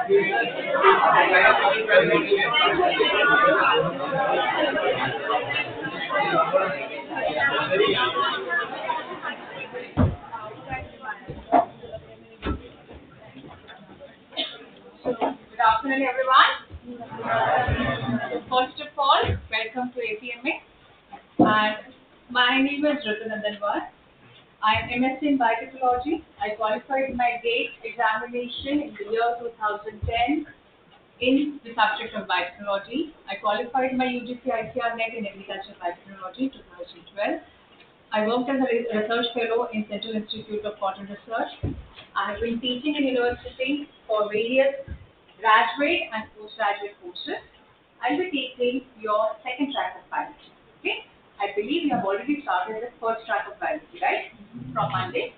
Good afternoon, everyone. So first of all, welcome to APMA. And my name is Ritanandan Var. I am MSc in Biotechnology. I qualified my GATE examination in the year 2010 in the subject of biotechnology. I qualified my UGC ICR NET in Agriculture Biotechnology in 2012. I worked as a research fellow in Central Institute of Cotton Research. I have been teaching in university for various graduate and postgraduate courses. I'll be teaching your second track of biology. Okay? I believe you have already started the first track of biology, right? From Monday.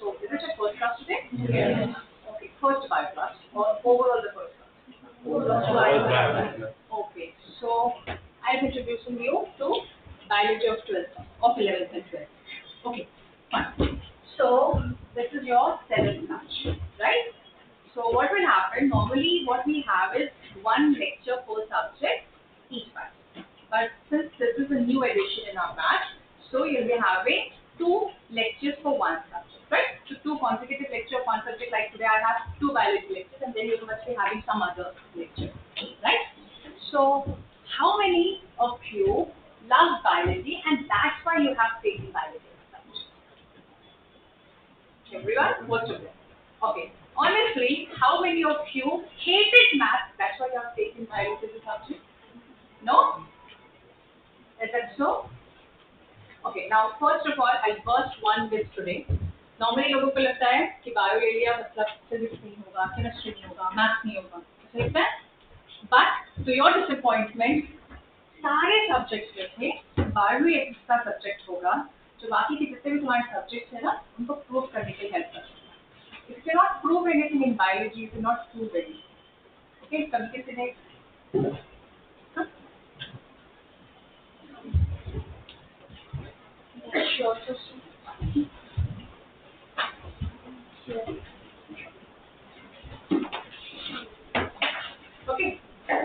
So is it your first class today? Yes. Okay, first bio class or overall the first class? Overall. Okay, so I'm introducing you to biology of 11th and 12th. Okay, fine. So this is your 7th batch, right? So what will happen, normally what we have is one lecture per subject each batch. But since this is a new addition in our batch, so you'll be having 2 lectures for one subject, right? So 2 consecutive lectures of one subject, like today I have 2 biology lectures and then you must be having some other lecture, right? So how many of you love biology and that's why you have taken biology as a subject? Everyone? Most of them. Okay. Honestly, how many of you hated math? That's why you have taken biology as a subject? No? Is that so? Okay. Now, first of all, I'll burst one myth today. Normally, लोगों को लगता है कि bio area मतलब physics नहीं होगा, chemistry नहीं होगा, मैथ्स नहीं होगा, ऐसा लगता है? But to your disappointment, सारे सब्जेक्ट्स में से बायो एक का सब्जेक्ट होगा जो बाकी के जितने भी तुम्हारे सब्जेक्ट्स हैं ना उनको प्रूव करने के हेल्प कर सकता है. If you cannot prove anything in biology, you cannot prove anything. Okay, कभी किसी ने Okay,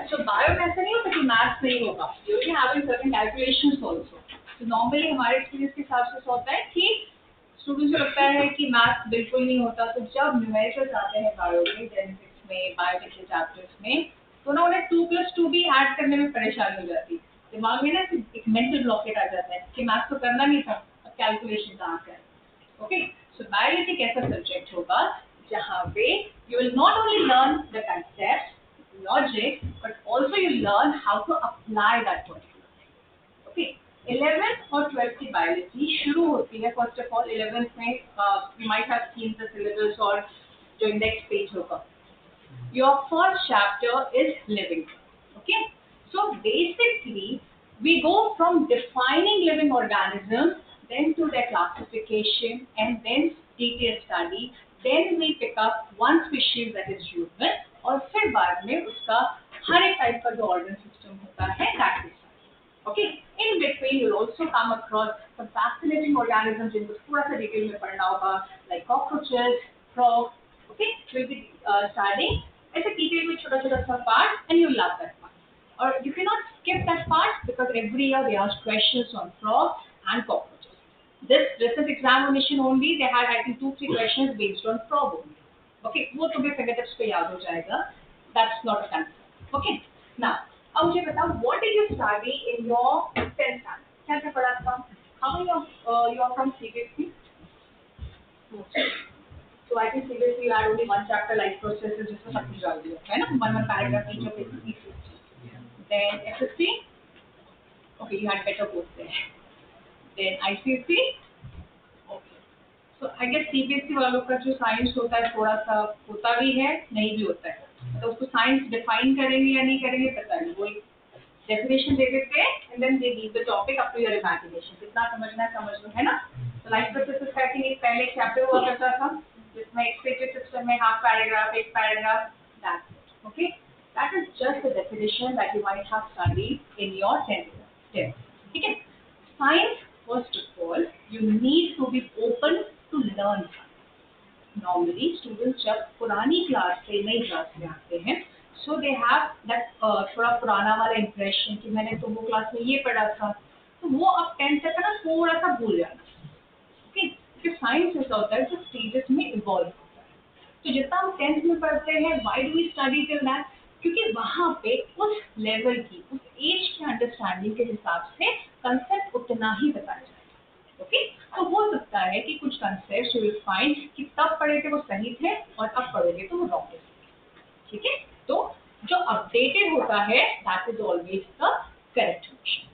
so bio में ऐसा नहीं होता कि मैथ्स नहीं होगा. You will be having certain calculations also. So normally हमारे एक्सपीरियंस के हिसाब से होता है कि स्टूडेंट्स को लगता है कि मैथ्स बिल्कुल नहीं होता, तो जब न्यूमेरिकल्स आते हैं बायो में, जेनेटिक्स में, बायोटेक के चैप्टर्स में, तो ना उन्हें 2+2 भी ऐड करने में परेशानी हो जाती है. दिमाग में ना एक मेंटल ब्लॉकेट आ जाता है कि मैथ्स तो करना नहीं था, अब कैलकुलेशन कहाँ करें. ओके, सो बायोलॉजी एक ऐसा सब्जेक्ट होगा जहाँ पे you will not only learn the concept, logic, but also you learn how to apply that particular. Okay, 11th और 12th की बायोलॉजी शुरू होती है. फर्स्ट ऑफ ऑल 11th में you might have seen the syllabus और जो index page होगा. Your first chapter is living. Okay, so basically we go from defining living organisms, then to their classification, and then detailed study. Then we pick up one species that is human, और फिर बाद में उसका हर एक type का जो organ system होता है that is. Okay, in between you'll also come across some fascinating organisms जिनको थोड़ा सा डिटेल में पढ़ना होगा, like cockroaches, frogs. Okay, we'll be studying ऐसे डिटेल में छोटा-छोटा सा part, and you'll love that part. Or you cannot skip that part because every year they ask questions on frogs and cockroaches. This recent examination only they had I think 2-3 questions based on frog only. Okay, वो तुम्हें fingertips पे याद हो जाएगा. That's not a concern. Okay, now अब मुझे बताओ what did you study in your 10th standard? क्या क्या पढ़ा था? How many of you are from CBSE? So I think CBSE you had only one chapter life processes जिसमें सब कुछ डाल दिया है ना, one paragraph each of it. Then SSC, okay, you had better both there. Then ICSE, okay. So I guess CBSE वालों का जो साइंस होता है थोड़ा सा होता भी है, नहीं भी होता है. तो उसको साइंस डिफाइन करेंगे या नहीं करेंगे पता नहीं. वो एक डेफिनेशन दे देते हैं and then they leave the topic up to your imagination. कितना समझना है समझ लो, है ना. तो लाइफ प्रोसेसेस का एक पहले एक चैप्टर हुआ करता था जिसमें एक्सपेक्टेड सिस्टम में हाफ पैराग्राफ, एक paragraph, that's it. Okay, that is just the definition that you might have studied in your 10th step. Okay, science first of all you need to be open to learn science. Normally students जब पुरानी class से नई class में आते हैं, सो they have that थोड़ा पुराना वाला इम्प्रेशन कि मैंने तो वो क्लास में ये पढ़ा था, तो वो अब 10th तक ना थोड़ा सा भूल जाना। ओके, क्योंकि साइंस ऐसा होता है जो स्टेजेस में इवॉल्व होता है। तो जितना हम 10th में पढ़ते हैं, why do we study till that? क्योंकि वहाँ पे उस लेवल की, उस एज के अंडरस्टैंडिंग के हिसाब से कंसेप्ट उतना ही बताया जाता है। ओके, तो हो सकता है कि कुछ कंसेप्ट यू विल फाइंड कि तब पढ़े थे वो सही थे और अब पढ़ोगे तो वो रॉन्ग है। ठीक है, तो जो अपडेटेड होता है that is always the correct version.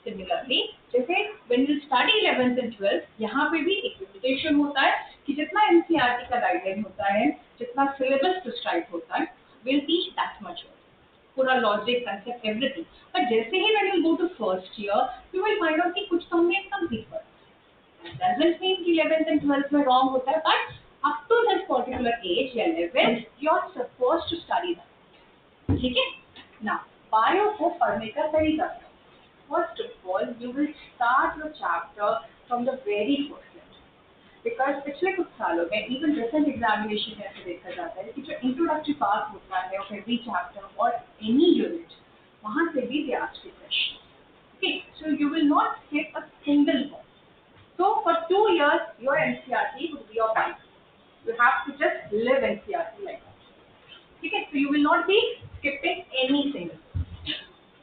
Similarly जैसे when you study 11th and 12th, यहाँ पे भी एक लिमिटेशन होता है कि जितना एनसीईआरटी का गाइडलाइन होता है, जितना सिलेबस प्रिस्क्राइब होता है, विल टीच दैट मच, पूरा लॉजिक कंसेप्ट एवरीथिंग। पर जैसे ही when you go to first year, you will find out कि कुछ तो हमने कंप्लीट कर, doesn't mean कि 11th and 12th में wrong होता है, but up to this particular age या level you are supposed to study that। ठीक है ना? बायो को पढ़ने का तरीका, first of all you will start your chapter from the very first letter, because पिछले कुछ सालों में even recent examination में ऐसे देखा जाता है कि जो introductory part होता है of every chapter or any unit, वहाँ से भी they ask you questions। Okay, so you will not skip a single one। So for 2 years, your NCERT would be your Bible. You have to just live NCERT like that. Okay, so you will not be skipping any single.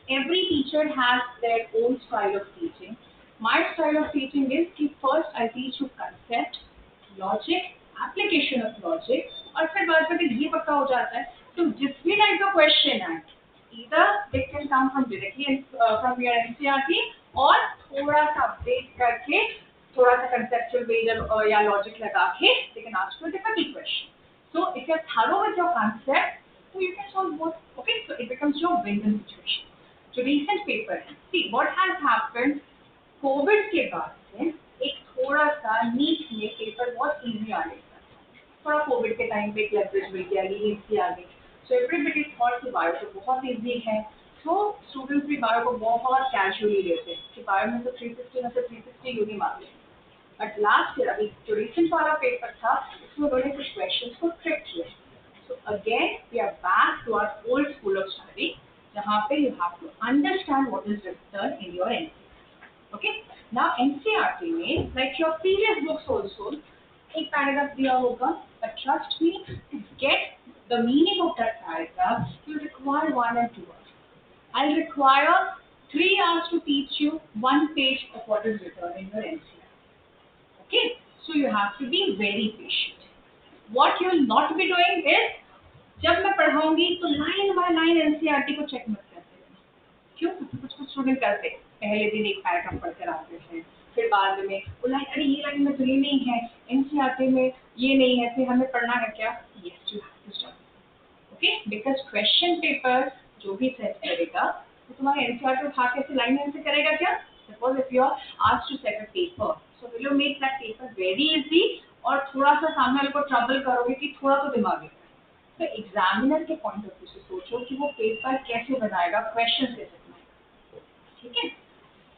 Every teacher has their own style of teaching. My style of teaching is कि first I teach you concept, logic, application of logic, और फिर बाद में ये पक्का हो जाता है तो जिस भी टाइप का क्वेश्चन है, either it can come from directly from your NCERT और थोड़ा सा अपडेट करके थोड़ा सा conceptual based या logic लगा के they can ask you a difficult question. So if you're thorough with your concept, so you can solve both. Okay, so it becomes your win-win situation. जो recent paper है, see what has happened, Covid के बाद से एक थोड़ा सा NEET में paper बहुत इजी आने लगा। थोड़ा कोविड के टाइम पे एक लेवरेज मिल गया, लीनियंसी आ गई, सो एवरीबॉडी थॉट कि बायो तो बहुत इजी है, सो स्टूडेंट्स भी बायो को बहुत कैजुअली लेते हैं कि बायो में तो 360 में से 360 यूं ही मार लेंगे। बट लास्ट ईयर अभी जो रिसेंट वाला पेपर था, उसमें उन्होंने कुछ क्वेश्चंस को ट्रिक किया। So again we are back to our old school of study, जहाँ पे you have to understand what is written in your NCERT. Okay, now NCERT means like your previous books also, एक paragraph दिया होगा, but trust me, to get the meaning of that paragraph, you require 1 and 2 hours. I'll require 3 hours to teach you 1 page of what is written in your NCERT. Okay, so you have to be very patient. What you will not be doing is, जब मैं पढ़ाऊंगी तो line by line NCERT को check मत करते रहना। क्यों? कुछ कुछ स्टूडेंट करते हैं, पहले दिन एक पैराग्राफ पढ़कर आते हैं, फिर बाद में वो लाइन, अरे ये लाइन में तो ये नहीं है, एनसीईआरटी में ये नहीं है, फिर हमें पढ़ना है क्या? Yes, you have to study. Okay, because question paper जो भी सेट करेगा तो तुम्हारे एनसीईआरटी उठा के ऐसे लाइन से करेगा क्या? Suppose if you are asked to set a paper, so will you make that paper very easy, और थोड़ा सा सामने वाले को ट्रबल करोगे कि थोड़ा तो दिमाग है। तो एग्जामिनर के पॉइंट ऑफ व्यू से सोचो कि वो पेपर कैसे बनाएगा, क्वेश्चन कैसे बनाएगा। ठीक है,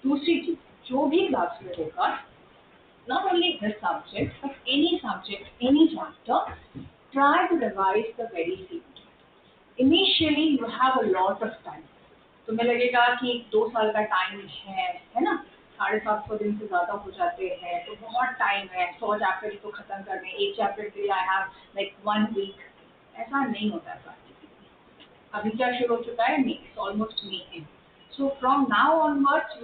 दूसरी चीज, जो भी क्लास में होगा, not only this subject but any subject, any chapter, try to revise the very same. Initially you have a lot of time. तुम्हें लगेगा कि 2 साल का टाइम है ना, 750 दिन से ज्यादा हो जाते हैं तो बहुत टाइम है, 100 चैप्टर को खत्म करने, एक चैप्टर के लिए आई हैव लाइक 1 वीक। ऐसा नहीं होता है प्रैक्टिकली। अभी क्या शुरू हो चुका है? May, it's almost May. So from now onwards,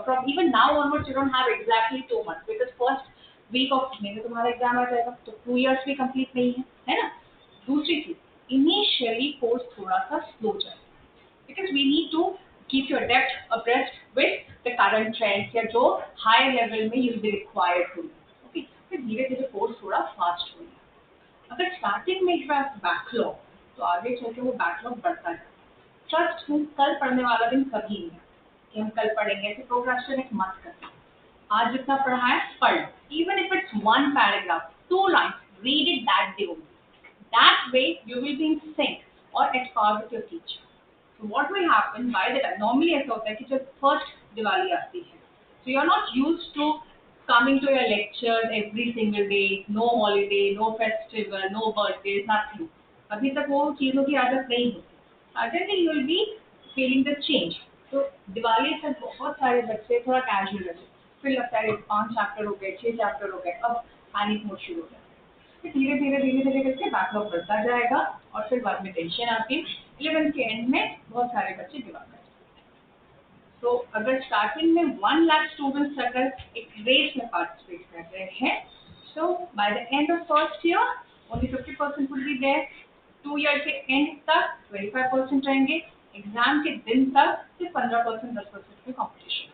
from even now onwards, you don't have exactly 2 months, because first week of May में तुम्हारा एग्जाम आ जाएगा, तो 2 years भी कंप्लीट नहीं है ना? दूसरी चीज, इनिशियली कोर्स थोड़ा सा स्लो चले, because we need to keep your depth abreast with the current trends या जो higher level में you'll be required to. Okay, फिर धीरे धीरे कोर्स थोड़ा फास्ट होगा। अगर स्टार्टिंग में एक बार बैकलॉग, तो आगे चल के वो बैकलॉग बढ़ता है। ट्रस्ट मी, कल पढ़ने वाला दिन कभी नहीं है कि हम कल पढ़ेंगे, ऐसे प्रोक्रेस्टिनेट मत कर। आज जितना पढ़ा है पढ़, even if it's 1 paragraph, 2 lines, read it that day only. That way you will be in sync और at par with your teacher. So what will happen by the time, normally ऐसा होता है कि जब फर्स्ट दिवाली आती है, so you are not used to coming to your lectures every single day, no holiday, no festival, no birthdays, nothing. अभी तक वो चीज़ों की आदत नहीं होती. Suddenly you will be feeling the change. तो दिवाली तक बहुत सारे बच्चे थोड़ा कैजुअल रहते, फिर लगता है 5 चैप्टर हो गए, 6 चैप्टर हो गए, अब पैनिक मोड शुरू हो गया. फिर धीरे धीरे करके बैकलॉग बढ़ता जाएगा और फिर बाद में टेंशन आती है. 11th के एंड में बहुत सारे बच्चे गिव अप. तो अगर स्टार्टिंग में 1 लाख स्टूडेंट्स अगर एक रेस में पार्टिसिपेट कर रहे हैं, so by the end of first year only 50% will be there. 2 year के एंड तक 25% रहेंगे. एग्जाम के दिन तक सिर्फ 15% 10% में competition.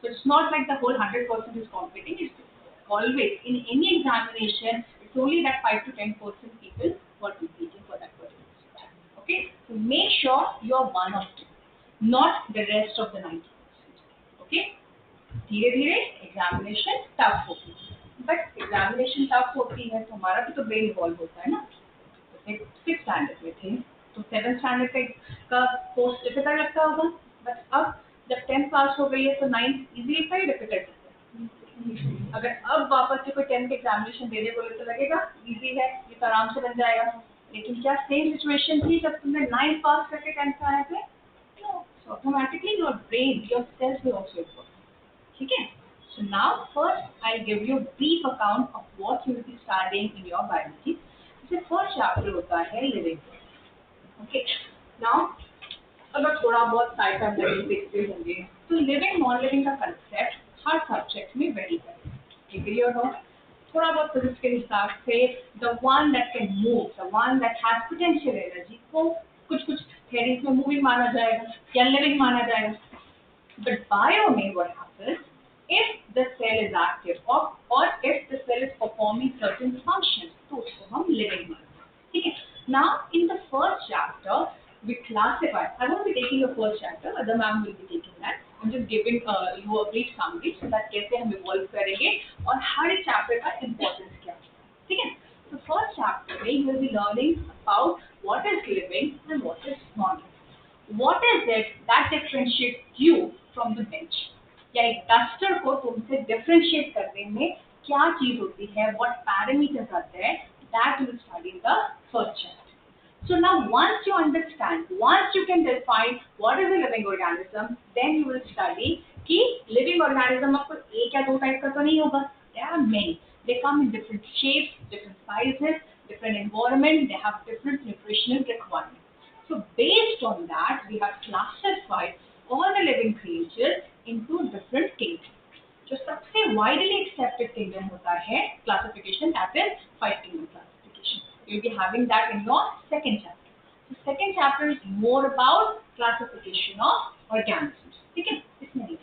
So it's not like the whole 100% is competing. It's always in any examination. It's only that 5 to 10% people who are competing for that particular exam. Okay, so make sure you are one of them, not the rest of the 90%. Okay, धीरे धीरे examination tough होती है. But examination tough होती है तो हमारा भी तो ब्रेन इवॉल्व होता है ना. तो 6th स्टैंडर्ड में थे तो 7th स्टैंडर्ड का कोर्स डिफिकल्ट लगता होगा. बट अब जब 10th पास हो गई है तो 9th इजीली था, डिफिकल्ट लगता है. अगर अब वापस से कोई 10th एग्जामिनेशन देने बोले तो लगेगा इजी है, ये तो आराम से बन जाएगा. लेकिन क्या सेम सिचुएशन थी जब तुमने 9th पास करके 10th आए थे? No. So automatically your brain, your cells will also evolve. ठीक है. So now first I'll give you brief account of what you will be studying in your biology. जैसे first chapter होता है living. Okay. Now अगर थोड़ा बहुत साइटम level देखते होंगे तो लिविंग नॉन लिविंग का कंसेप्ट हर सब्जेक्ट में वेरी करें. एग्री और नॉट? थोड़ा बहुत फिजिक्स के हिसाब से the one that can move, the one that has potential energy को कुछ थ्योरीज में मूविंग माना जाएगा या लिविंग माना जाएगा. बट बायो में what happens if the cell is active or if the cell is performing certain functions, तो उसको हम living मानते हैं. ठीक है. Now in the first chapter we classify. I won't be taking the first chapter, other ma'am will be taking that. I'm just giving you a brief summary so that कैसे हम evolve करेंगे और हर एक chapter का importance क्या है. ठीक है. So first chapter में you will be learning about what is living and what is non-living. What is it that differentiates you from the bench? या एक डस्टर को तुमसे डिफरेंशिएट करने में क्या चीज होती है, व्हाट पैरामीटर्स आते हैं, that you will study in the first chapter. So now once you understand, once you can define what is a living organism, then you will study कि लिविंग ऑर्गेनिज्म आपको एक या दो टाइप का तो नहीं होगा. There are many. They come in different shapes, different sizes, different environment, they have different nutritional requirement. So based on that, we have classified all the living creatures into different kingdoms. जो सबसे widely accepted kingdom होता है classification, that is 5 kingdom classification. You will be having that in your second chapter. The second chapter is more about classification of organisms. ठीक है, इसमें नहीं.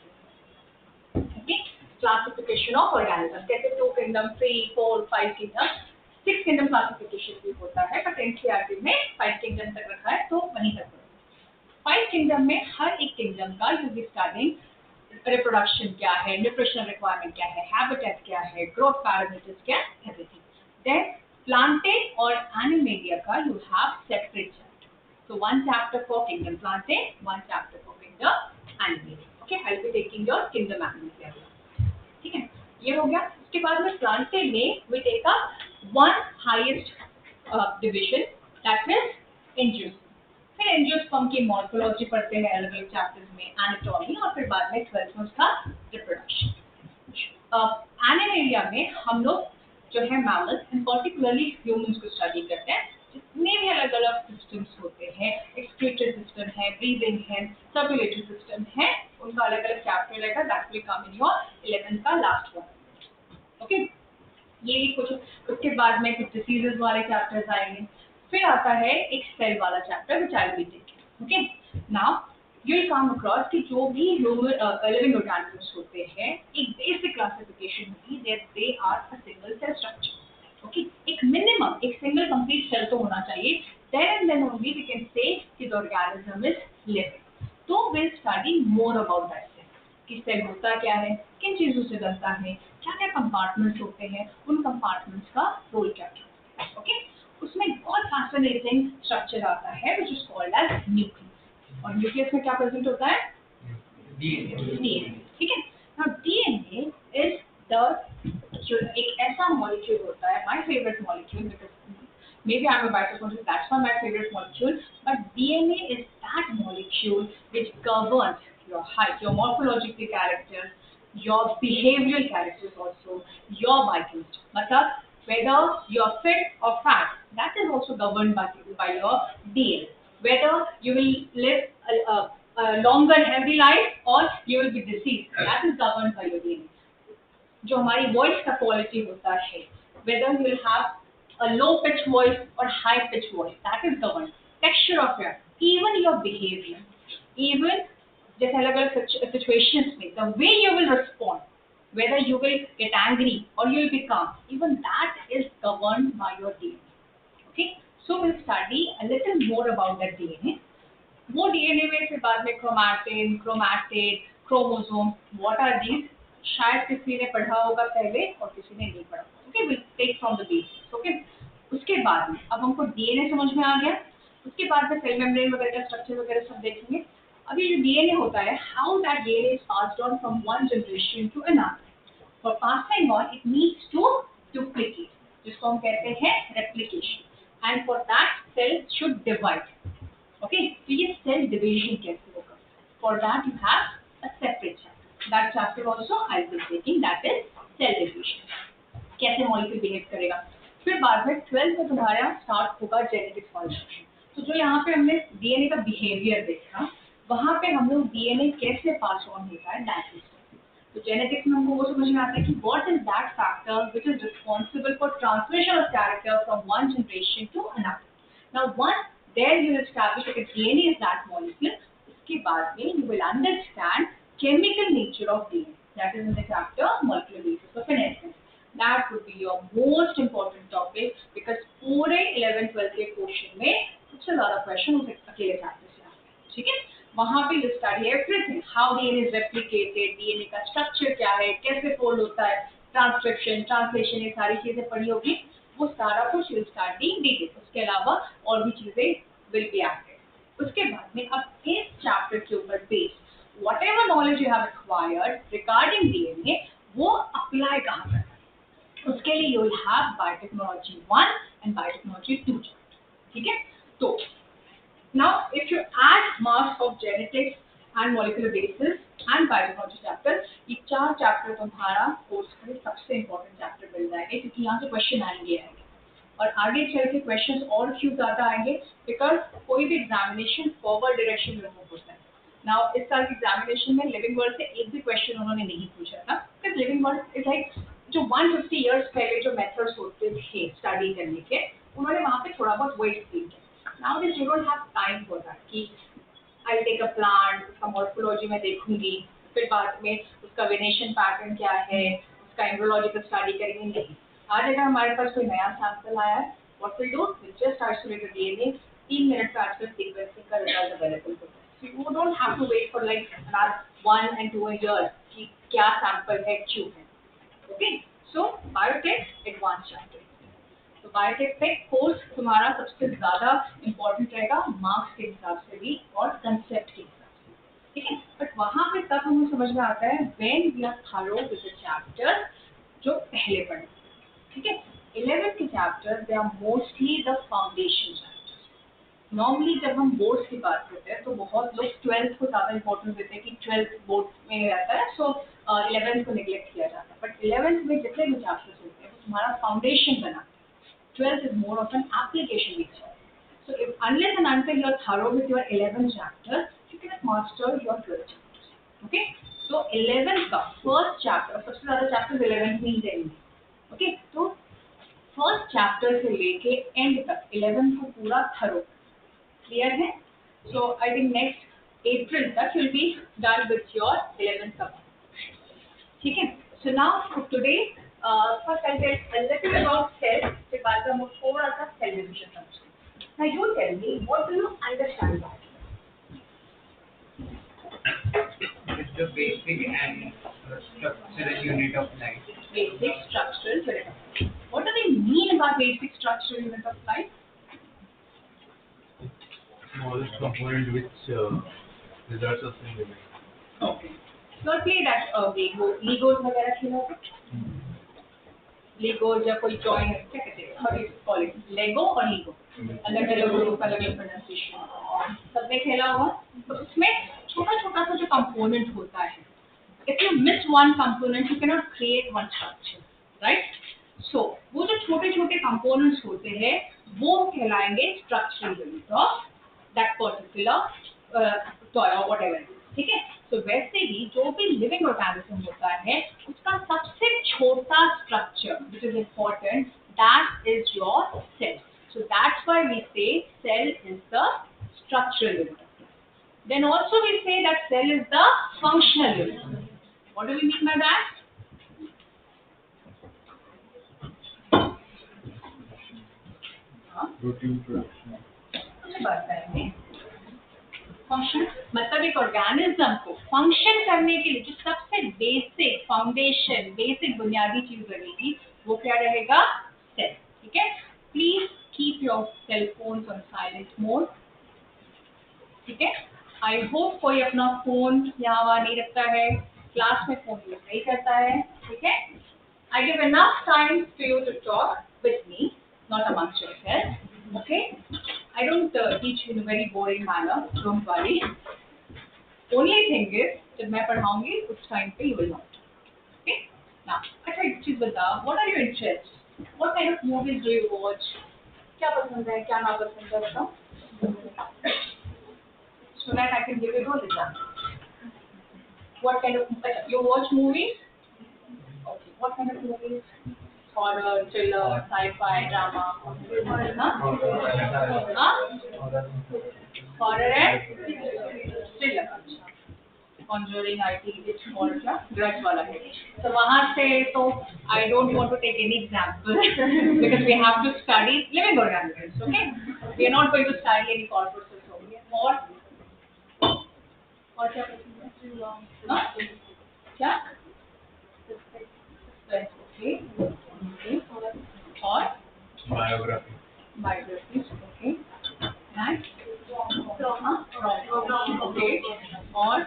Okay, classification of organisms. कैसे 2 kingdom, 3, 4, 5 kingdom, 6 kingdom classification भी होता है, but NCERT में 5 kingdom तक रखा है तो वहीं तक. 5 kingdom में हर एक kingdom का you will be studying reproduction क्या है, न्यूट्रिशनल रिक्वायरमेंट क्या है, हैबिटेट क्या है, ग्रोथ पैरामीटर्स क्या है, एवरीथिंग. देन प्लांटेड और एनिमेलिया का you have separate chapter. So 1 chapter for kingdom planted, 1 chapter for kingdom animalia. Okay, I will be taking your kingdom animalia. ठीक है, ये हो गया. उसके बाद में प्लांटेड में we take up 1 highest division, that is angiosperm. फिर एंजियोस्पर्म की मॉर्फोलॉजी पढ़ते हैं अलग अलग चैप्टर्स में, एनाटॉमी, और फिर बाद में 12th में उसका रिप्रोडक्शन. एनिमेलिया में हम लोग जो है मैमल्स एंड पर्टिकुलरली ह्यूमंस को स्टडी करते हैं. जितने भी अलग अलग सिस्टम्स होते हैं, एक्सक्रीटरी सिस्टम है, ब्रीदिंग है, सर्कुलेटरी सिस्टम है, उनका अलग अलग चैप्टर रहेगा. That will come in your 11th का लास्ट वन. ओके, ये कुछ. उसके बाद में कुछ डिसीजेस वाले चैप्टर्स आएंगे. फिर आता है एक सेल वाला chapter which I will take. Okay, now you will come across कि जो भी लिविंग ऑर्गेनिजम्स होते हैं एक बेसिक क्लासिफिकेशन होती है, they are a single cell structure. Okay, एक मिनिमम एक सिंगल कंप्लीट सेल तो होना चाहिए. Then and then only we can say कि द ऑर्गेनिज्म इज लिविंग. तो will study more about that cell, कि सेल होता क्या है, किन चीजों से बनता है, क्या क्या कंपार्टमेंट्स होते हैं, उन कंपार्टमेंट्स का रोल क्या क्या है. ओके, उसमें बहुत फैसिनेटिंग स्ट्रक्चर आता है which is called as nucleus. और न्यूक्लियस में क्या प्रेजेंट होता है? डीएनए. ठीक है. नाउ डीएनए इज जो एक ऐसा मॉलिक्यूल होता है, my favourite molecule, because maybe I'm a bitoconjugate, that's not my favorite molecule, but DNA is that molecule which governs your height, your morphological characters, your behavioral characters also, your biochemistry. Matlab, whether you're fit or fat, that is also governed by your DNA. Whether you will live a longer healthy life or you will be diseased, that is governed by your DNA. जो हमारी voice का quality होता है, whether you will have a low pitch voice or high pitch voice, that is governed. Texture of your, even your behavior, even जैसे अलग अलग situations में, the way you will respond, whether you will get angry or you will be calm, even that is governed by your DNA. Okay, so we'll study a little more about that DNA. वो DNA में फिर बाद में chromatin, chromatid, chromosome, what are these? शायद किसी ने पढ़ा होगा पहले और किसी ने नहीं पढ़ा। Okay, will take from the basics. Okay, उसके बाद में अब हमको डीएनए समझ में आ गया, उसके बाद में सेल मेम्ब्रेन वगैरह का स्ट्रक्चर वगैरह सब देखेंगे। अब ये जो डीएनए होता है, how that DNA is passed on from one generation to another. For passing on it needs to duplicate, जिसको हम कहते हैं replication, and for that cell should divide. Okay, तो ये सेल डिवीजन कैसे होगा, for that you have a separate chapter. That chapter also I will be taking, that is cell division, कैसे molecule behave करेगा। फिर बाद में 12th में तुम्हारा स्टार्ट होगा जेनेटिक्स कॉन्स्ट्रक्शन। तो जो यहाँ पे हमने डीएनए का बिहेवियर देखा, वहाँ पे हम लोग डीएनए कैसे पास ऑन होता है दैट इज। तो जेनेटिक्स में हमको वो समझ में आता है कि what is that factor which is responsible for transmission of character from one generation to another. Now once there you establish that DNA is that molecule, उसके बाद में you will understand chemical nature of DNA, that is in the chapter molecular basis of an essence. That would be your most important topic because पूरे 11th 12th के portion में सबसे ज़्यादा question उस अकेले chapter से आते हैं, ठीक है। वहाँ पे you study everything, how DNA is replicated, DNA का structure क्या है, कैसे fold होता है, transcription, translation, ये सारी चीजें पढ़ी होगी, वो सारा कुछ you study in detail। उसके अलावा और भी चीजें will be added। उसके बाद में अब इस chapter के ऊपर based whatever knowledge you have acquired regarding DNA, वो apply कहाँ करना है, उसके लिए you will have biotechnology 1 and biotechnology 2 chapter, ठीक है। तो now if you add marks of genetics and molecular basis and biotechnology chapter, ये 4 chapter तुम्हारा कोर्स का सबसे important chapter बन जाएंगे, क्योंकि यहाँ से क्वेश्चन आएंगे और आगे चल के क्वेश्चंस और क्यों ज़्यादा आएंगे, बिकॉज कोई भी एग्जामिनेशन फॉरवर्ड डायरेक्शन में होता है। नाउ इस साल की एग्जामिनेशन में लिविंग वर्ड से एक भी क्वेश्चन उन्होंने नहीं पूछा था, because living word is like जो 150 इयर्स पहले जो मेथड्स होते थे स्टडी करने के, उन्होंने वहाँ पे थोड़ा बहुत वेट किया। Now this you don't have time for that कि आई टेक अ प्लांट, उसका मॉर्फोलॉजी में देखूंगी, फिर बाद में उसका वेनेशन पैटर्न क्या है, उसका एम्ब्रियोलॉजिकल स्टडी करेंगे, नहीं। आज अगर हमारे पास कोई नया सैंपल आया है, what will do, will just isolate the DNA, 3 minute में आजकल सीक्वेंसिंग का रिजल्ट अवेलेबल होता है। So you don't have to wait for like another 1 and 2 years कि क्या सैंपल है, क्यों है। ओके, सो बायोटेक एडवांस चैप्टर। तो बायोटेक पे कोर्स तुम्हारा सबसे ज़्यादा इम्पोर्टेंट रहेगा मार्क्स के हिसाब से भी और कंसेप्ट के हिसाब से, ठीक है। बट वहाँ पे तब हमें समझ में आता है when we are thorough with the chapter जो पहले पढ़े, ठीक है। 11th के chapter they are mostly the foundation chapter. Normally जब हम बोर्ड्स की बात करते हैं तो बहुत लोग 12th को ज़्यादा इंपॉर्टेंस देते हैं कि 12th बोर्ड में रहता है, सो 11th को निगलेक्ट किया जाता है। बट 11th में जितने भी चैप्टर्स होते हैं वो तुम्हारा फाउंडेशन बनाते हैं। 12th is more of an application based chapter. So if unless and until you are thorough with your 11th chapter, you cannot master your 12th chapters. Okay? So 11th का first chapter, सबसे ज़्यादा chapters 11th में ही रहेंगे। Okay? तो first chapter से लेके end तक 11th को पूरा thorough clear है। So I think next April तक you'll be done with your 11th का, ठीक है। So now for today, first I'll tell a little about cell, फिर बाद में हम थोड़ा सा cell division समझते हैं। Now you tell me, what do you understand about it? It's the basic and structural unit of life. Basic structural unit of life. What do they mean by basic structural unit of life? Smallest component which results us in living. Okay. You all played at Legos वगैरह खेला होगा? Legos या कोई toy है क्या कहते हैं? What do you call it? Lego और Lego अलग अलग ग्रुप अलग अलग प्रोनाउंसिएशन सबने खेला होगा. तो उसमें छोटा छोटा सा जो कंपोनेंट होता है, if you miss one component you cannot create one structure, right? So वो जो छोटे छोटे कंपोनेंट्स होते हैं वो कहलाएंगे structural unit of that particular toy or whatever, ठीक है. तो वैसे ही जो भी लिविंग ऑर्गेनिज्म होता है उसका सबसे छोटा structure which is important, that is your cell. So that's why we say cell is the structural unit. Then also we say that cell is the functional unit. What do we mean by that? Protein production. मुझे बात करेंगे. Function मतलब एक organism को function करने के लिए जो सबसे बेसिक फाउंडेशन बेसिक बुनियादी चीज बनेगी वो क्या रहेगा? सेल. ठीक है. Please keep your cell phones on silent mode. ठीक है. आई होप कोई अपना फोन यहाँ वहाँ नहीं रखता है, क्लास में फोन यूज नहीं करता है. ठीक है. I give enough time to you to talk with me, not amongst yourself. Okay? I don't teach in a very boring manner. Don't worry. Only thing is, जब मैं पढ़ाऊंगी उस टाइम पे you will not. Okay? Now, अच्छा एक चीज बता. What are your interests? What kind of movies do you watch? क्या पसंद है, क्या ना पसंद है बताओ. So that I can give you those examples. What kind of you watch movies? Okay. What kind of movies? Horror, thriller, sci-fi, drama. Horror and thriller. Conjuring, IT, it's more क्या grudge वाला है. So वहाँ से तो I don't want to take any example because we have to study living organisms. Okay? We are not going to study any corpuscles over here. और क्या पसंद है? क्या? Okay. और Biography. biographies, okay. And okay. और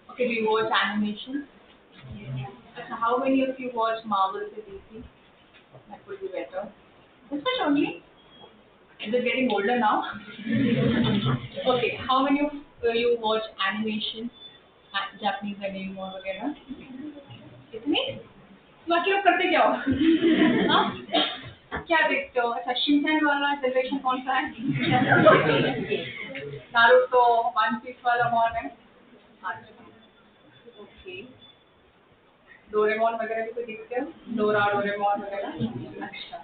okay, we watch animation. So how many of you watch Marvel and DC? That would be better. This much only. Is it getting older now? Okay. How many of you watch animation? Japanese anime और वगैरह? कितनी? बाकी लोग करते क्या हो? हाँ? क्या देखते हो? अच्छा शिनचैन वाला जनरेशन कौन सा है? नारुतो, वन पीस वाला कौन है? ओके. डोरेमोन वगैरह भी तो देखते हो? डोरा, डोरेमोन वगैरह? अच्छा.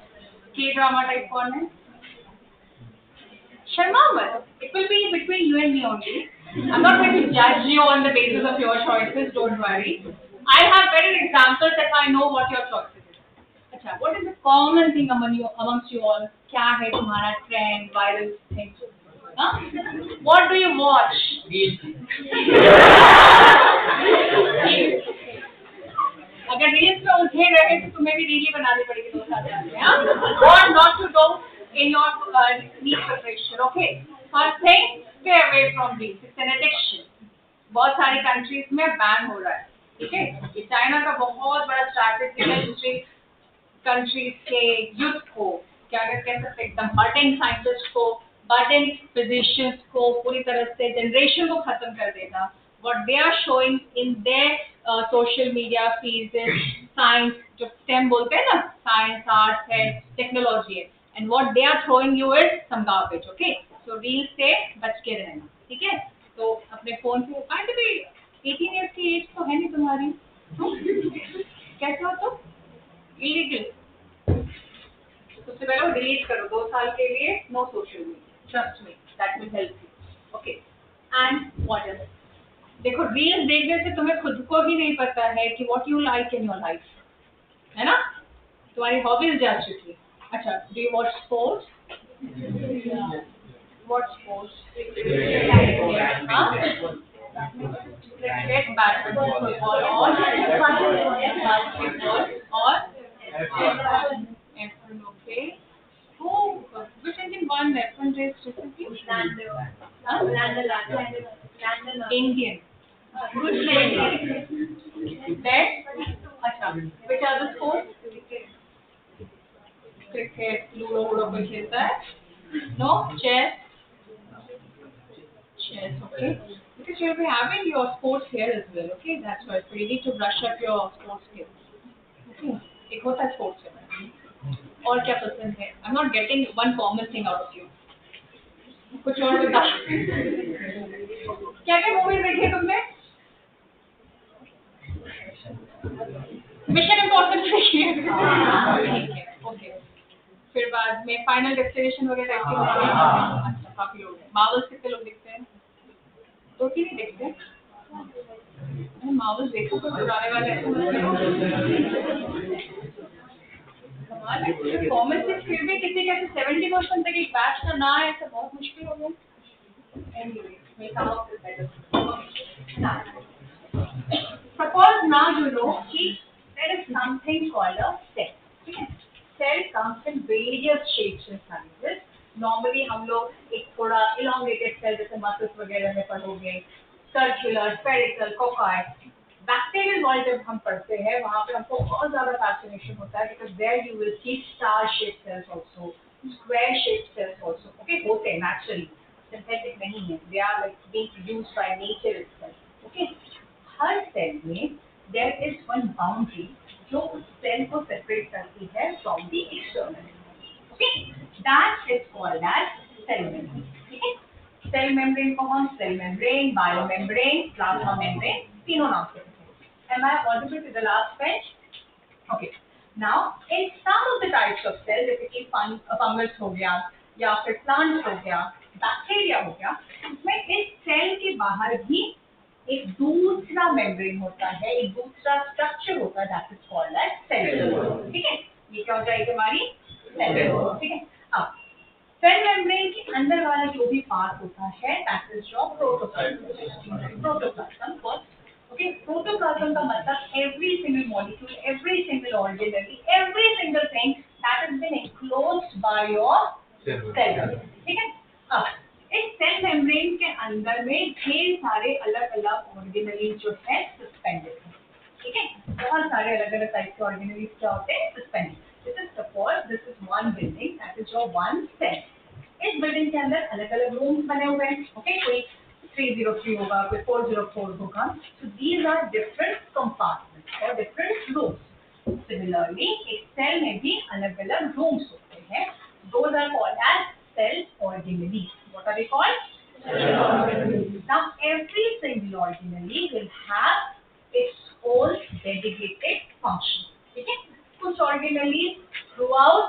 के ड्रामा टाइप कौन है? शर्मा मत. It will be between you and me only. I'm not going to judge you on the basis of your choices. Don't worry. I have better examples if I know what your choices is. अच्छा, what is the common thing amongst you all? क्या है तुम्हारा trend, viral thing? हाँ? What do you watch? अगर reels में उठे रहे तो तुम्हें भी रील ही बनानी पड़ेगी 2 साल बाद. हाँ? What not to do in your need preparation? Okay. First thing, stay away from reels. It's an addiction. बहुत सारी कंट्रीज में बैन हो रहा है. ठीक है. ये चाइना का बहुत बड़ा स्ट्रैटेजी है दूसरी कंट्रीज के यूथ को क्या कह सकते हैं एकदम बर्डिंग साइंटिस्ट को बर्डिंग फिजिशियंस को पूरी तरह से जनरेशन को खत्म कर देगा. What they are showing in their social media feeds is science, जो STEM बोलते हैं ना, science, arts है, technology है, and what they are throwing you is some garbage. Okay, so reels से बच के रहना. ठीक है. तो अपने फोन से काट भी 18 इयर्स की एज तो है नहीं तुम्हारी. कैसे हो तुम? इलीगल. सबसे पहले डिलीट करो 2 साल के लिए. No social media. Trust me, that will help you. Okay. And what else? देखो रील्स देखने से तुम्हें खुद को ही नहीं पता है कि what you like in your life, है ना. तुम्हारी हॉबीज जा चुकी. अच्छा, do you watch sports? What sports? Cricket, badminton, football, or basketball, or F1. Okay. Who? Which engine won F1 race recently? Indian. Good playing. Then, अच्छा, which are the sports? Cricket, Ludo, कोई खेलता है? No, chess. Chess, okay. Because you'll be having your sports here as well, okay? That's why. So you need to brush up your sports skills. Okay. एक होता है sports में. और क्या पसंद है? I'm not getting one common thing out of you. कुछ और बता. क्या मूवी देखी तुमने? मिशन इम्पॉसिबल देखी है. ठीक है, ओके. फिर बाद में फाइनल डेस्टिनेशन वगैरह देखते हो? अच्छा, काफी लोग हैं. मार्वल्स कितने लोग देखते हैं? तो क्यों नहीं देखते? मार्वल्स देखो तो पुराने वाले कॉमन सेंस फिर भी किसी का 70% तक एक बैच का ना है, ऐसा बहुत मुश्किल हो गया. Anyway, we'll come up with better. Suppose now you know कि there is something called a cell. ठीक है? Cell comes in various shapes and sizes. Normally हम लोग एक थोड़ा elongated cell जैसे muscles वगैरह में पढ़ोगे, circular, spherical, coccoid. Bacterial world जब हम पढ़ते हैं वहाँ पे हमको बहुत ज़्यादा फैसिनेशन होता है because there you will see star shaped cells also, square shaped cells also. Okay, होते हैं naturally, synthetic नहीं है. They are like being produced by nature itself. Okay, हर सेल में there is one boundary जो उस सेल को separate करती है from the external. Okay, that is called as cell membrane. ठीक है, सेल मेम्ब्रेन को हम cell membrane, bio membrane, plasma membrane तीनों नाम से. Am I audible to the last page? Okay. Now, in some of the types of cells, जैसे कि fungus हो गया या फिर प्लांट्स हो गया, बैक्टीरिया हो गया, उसमें इस सेल के बाहर भी एक दूसरा मेम्ब्रेन होता है, एक दूसरा स्ट्रक्चर होता है, that is called as cell. ठीक है? ये क्या हो जाएगी हमारी सेल. ठीक है? अब सेल मेम्ब्रेन के अंदर वाला जो भी पार्ट होता है, that is your protoplasm. Protoplasm first. Okay, protoplasm का मतलब every single molecule, every single organelle, every single thing that has been enclosed by your cell. ठीक है? अब इस सेल मेम्ब्रेन के अंदर में ढेर सारे अलग-अलग ऑर्गेनेल जो है सस्पेंडेड हैं. ठीक है? बहुत सारे अलग-अलग टाइप के ऑर्गेनेल क्या होते हैं? Suspended. This is one building, that is your one cell. इस बिल्डिंग के अंदर अलग-अलग रूम्स बने हुए हैं. ओके, कोई 303 होगा, कोई 404 होगा. So these are different compartments or different rooms. Similarly, एक सेल में भी अलग-अलग rooms होते हैं. Those are called as cell organelles. What are they called? Cell organelles. Now every single organelle will have its own dedicated function. ठीक है? कुछ organelles throughout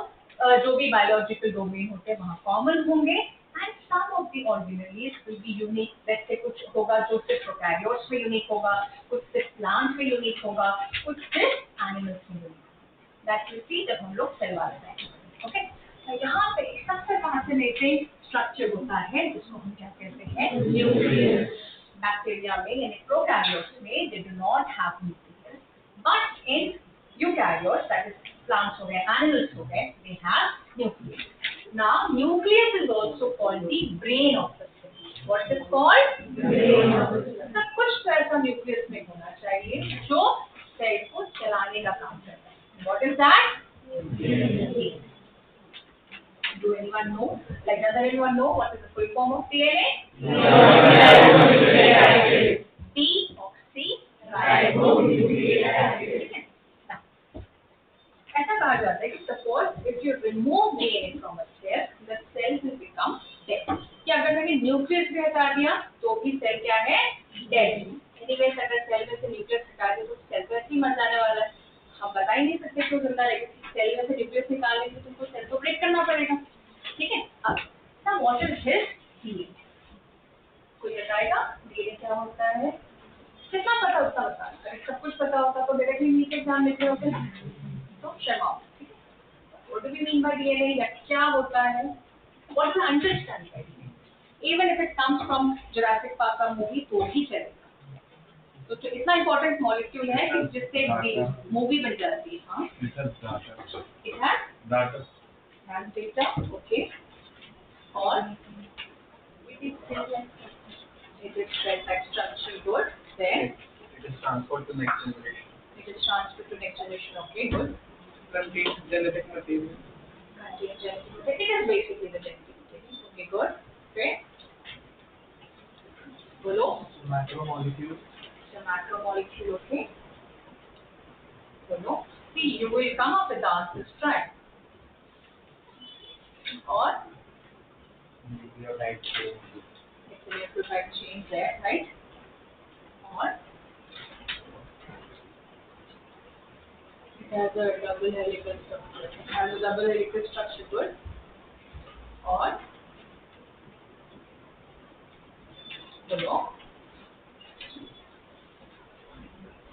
जो भी biological domain होते हैं वहाँ common होंगे. And some of the organelles will be unique. जैसे कुछ होगा जो सिर्फ प्रोकैरियोट्स में यूनिक होगा, कुछ सिर्फ प्लांट में यूनिक होगा, कुछ सिर्फ एनिमल्स में यूनिक. That will see जब हम लोग सेल वाले हैं. ओके, तो यहाँ पे सबसे फैसिनेटिंग स्ट्रक्चर होता है जिसको हम क्या कहते हैं? न्यूक्लियस. बैक्टीरिया में यानी प्रोकैरियोट्स में they do not have nucleus, but in eukaryotes, that is plants हो गए, animals हो गए, they have nucleus. Now, nucleus is also called the brain of the cell. What is called? Brain of the cell. तो कुछ तो ऐसा nucleus में होना चाहिए जो सेल को चलाने का काम करता है. What is that? DNA. Do anyone know? Like, does anyone know what is the full form of DNA? Deoxyribonucleic acid. ऐसा कहा जाता है कि suppose if you remove DNA from a cell, the cell will become dead. कि अगर मैंने nucleus भी हटा दिया तो भी सेल क्या है? डेड. एनीवेज अगर सेल में से न्यूक्लियस हटा दिया तो सेल तो ऐसे ही मर जाने वाला है. हम बता ही नहीं सकते क्यों जिंदा रहेगा. सेल में से न्यूक्लियस निकालने के लिए तुमको सेल को ब्रेक करना पड़ेगा. ठीक है? अब ना व्हाट इज हिज डीएनए? कोई बताएगा डीएनए क्या होता है? कितना पता होता है? सब कुछ पता होता तो डायरेक्टली नीचे एग्जाम लिखे होते. तो Sharma. What do we mean by DNA? या क्या होता है? What is the understanding by DNA? Even if it comes from Jurassic Park का मूवी तो भी चलेगा. तो इतना important molecule है कि जिससे मूवी बन जाती है. हाँ. It has data. Has data. Okay. और it is cell like structure good. Then to next generation. It is transferred to next generation. Okay, good. Contains genetic material. Contains genetic material. It is basically the genetic material. Okay, good. Okay. Bolo. Macromolecule. It's a macromolecule. Okay. Bolo. See, you will come up with the answers. Try. Or Nucleotide chain. it's a nucleotide chain there, right? Or it has a double helical structure. It has a double helical structure, good. Or बोलो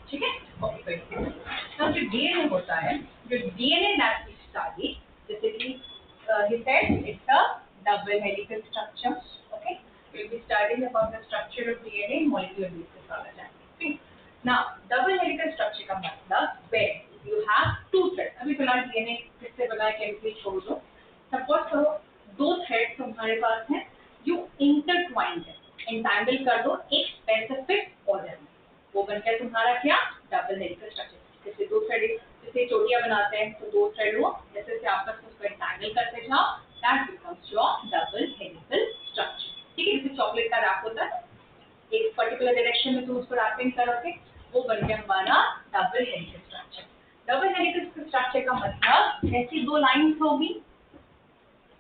ठीक है okay तो जो DNA होता है जो DNA that we study जैसे कि he said it's a double helical structure okay we'll be studying about the structure of DNA molecule basis वाला जाएंगे ठीक now double helical structure का मतलब where you have two threads अभी फिलहाल DNA किससे बना है केमिकली छोड़ दो सपोज करो दो थ्रेड्स तुम्हारे पास हैं you intertwined है एंटैंगल कर दो एक स्पेसिफिक ऑर्डर में वो बन गया तुम्हारा क्या डबल हेलिकल स्ट्रक्चर जैसे दो थ्रेड जैसे चोटियां बनाते हैं तो दो थ्रेड हो जैसे जैसे आपस में उसको एंटैंगल करते जाओ that becomes your double helical structure ठीक है जैसे चॉकलेट का रैप होता है एक पर्टिकुलर डायरेक्शन में तुम उसको रैपिंग करोगे वो बन गया हमारा double helical structure double helical structure का मतलब ऐसी दो लाइंस होगी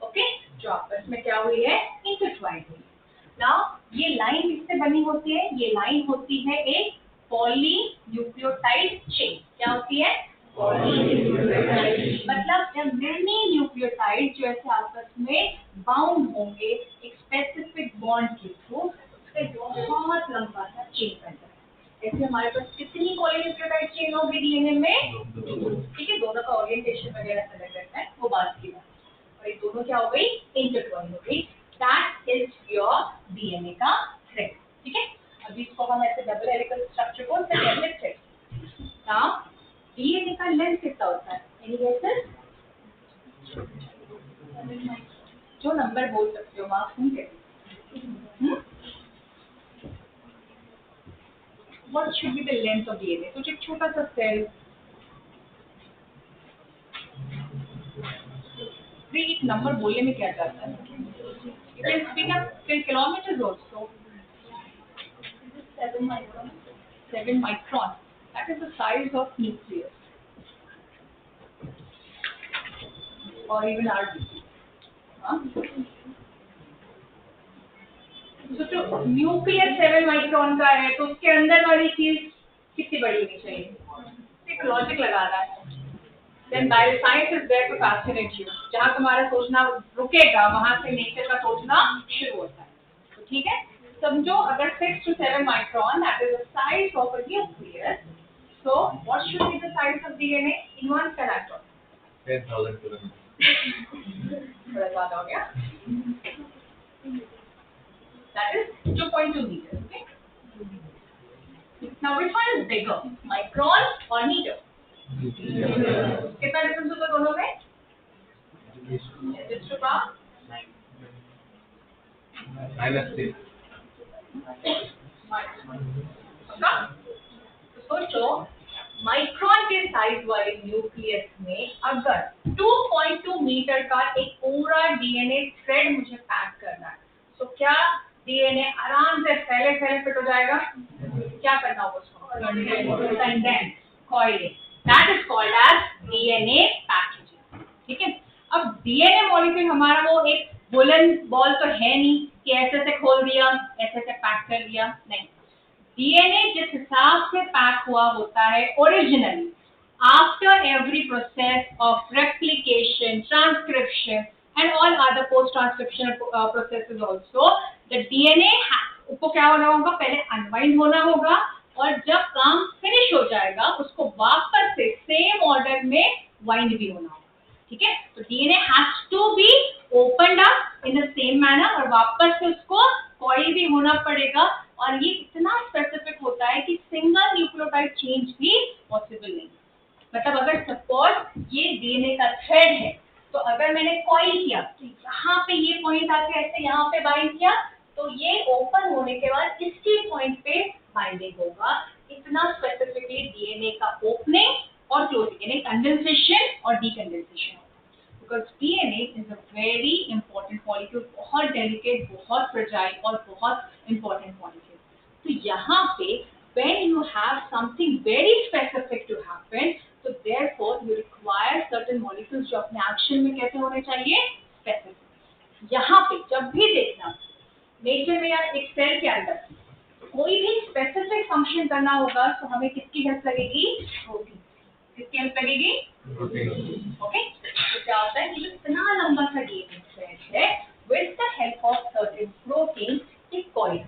ओके जो आपस में क्या हुई है इंटरट्वाइंड हुई Now, ये लाइन किससे बनी होती है ये लाइन होती है एक पॉलीन्यूक्लियोटाइड चेन क्या होती है पॉलीन्यूक्लियोटाइड मतलब जब मेनी न्यूक्लियोटाइड जो ऐसे आपस में बाउंड होंगे एक स्पेसिफिक बॉन्ड के थ्रू उससे बहुत लंबा सा चेन बनता है ऐसे हमारे पास कितनी पॉलीन्यूक्लियोटाइड चेन होगी डीएनए में ठीक है दोनों का ओरिएंटेशन वगैरह अलग रहता है वो बात की बात और ये दोनों क्या हो गई इंटरट्वाइन हो गई That is your DNA का thread, ठीक है? अभी इसको हम ऐसे डबल हेलिकल स्ट्रक्चर को से कहते हैं thread. Now DNA का लेंथ कितना होता है? Any guesses? जो नंबर बोल सकते हो मार्क्स नहीं कहते. What should be the length of DNA? तो एक छोटा सा सेल एक नंबर बोलने में क्या जाता है? It can speak up in kilometers also. 7 micron. 7 micron. That is the size of nucleus. Or even RBC. So जो nucleus 7 micron का है तो उसके अंदर वाली चीज कितनी बड़ी होनी चाहिए? एक लॉजिक लगा रहा है. Then bioscience is there to fascinate you. जहाँ तुम्हारा सोचना रुकेगा वहाँ से नेचर का सोचना शुरू होता है तो ठीक है समझो अगर 6 to 7 micron that is the size of a nucleus so what should be the size of DNA in one cell atom 10,000 kilometers थोड़ा ज़्यादा हो गया that is 2.2 meters okay now which one is bigger micron or meter कितना difference होगा दोनों में जिस का -3 तो सोचो माइक्रोन के साइज वाले न्यूक्लियस में अगर 2.2 मीटर का एक पूरा डीएनए थ्रेड मुझे पैक करना है तो क्या डीएनए आराम से फैले फिट हो जाएगा क्या करना होगा उसको condense coiling That is called as DNA packaging. ठीक है अब DNA मॉलिक्यूल हमारा वो एक वुलन बॉल तो है नहीं कि ऐसे से खोल दिया ऐसे से पैक कर दिया नहीं DNA जिस हिसाब से पैक हुआ होता है originally after every process of replication transcription and all other post transcription processes also the DNA को क्या होना होगा पहले अनवाइंड होना होगा और जब काम फिनिश हो जाएगा उसको वापस से सेम ऑर्डर में वाइंड भी होना होगा ठीक है तो DNA has to be opened up in the same manner और वापस से उसको कॉइल भी होना पड़ेगा और ये इतना स्पेसिफिक होता है कि सिंगल न्यूक्लियोटाइड चेंज भी पॉसिबल नहीं मतलब अगर सपोज ये डीएनए का थ्रेड है तो अगर मैंने कॉइल किया तो यहाँ पे ये पॉइंट आके ऐसे यहाँ पे बाइंड किया तो ये ओपन होने के बाद इसके पॉइंट पे बाइंडिंग होगा इट्स इतना स्पेसिफिकली डीएनए का ओपनिंग और क्लोजिंग यानी कंडेंसेशन और डीकंडेंसेशन, because DNA is a very important molecule, बहुत डेलिकेट, बहुत फ्रेजाइल और बहुत इंपॉर्टेंट मॉलिक्यूल। तो यहाँ पे when you have something very specific to happen, so therefore you require certain molecules जो अपने एक्शन में कैसे होने चाहिए, स्पेसिफिक। यहाँ पे जब भी देखना नेचर में या एक सेल के अंदर कोई भी स्पेसिफिक फंक्शन करना होगा तो हमें किसकी हेल्प लगेगी, प्रोटीन। किसकी हेल्प लगेगी, प्रोटीन। ओके, तो क्या होता है कि इतना लंबा सा डीएनए थ्रेड है with the help of certain protein is coil.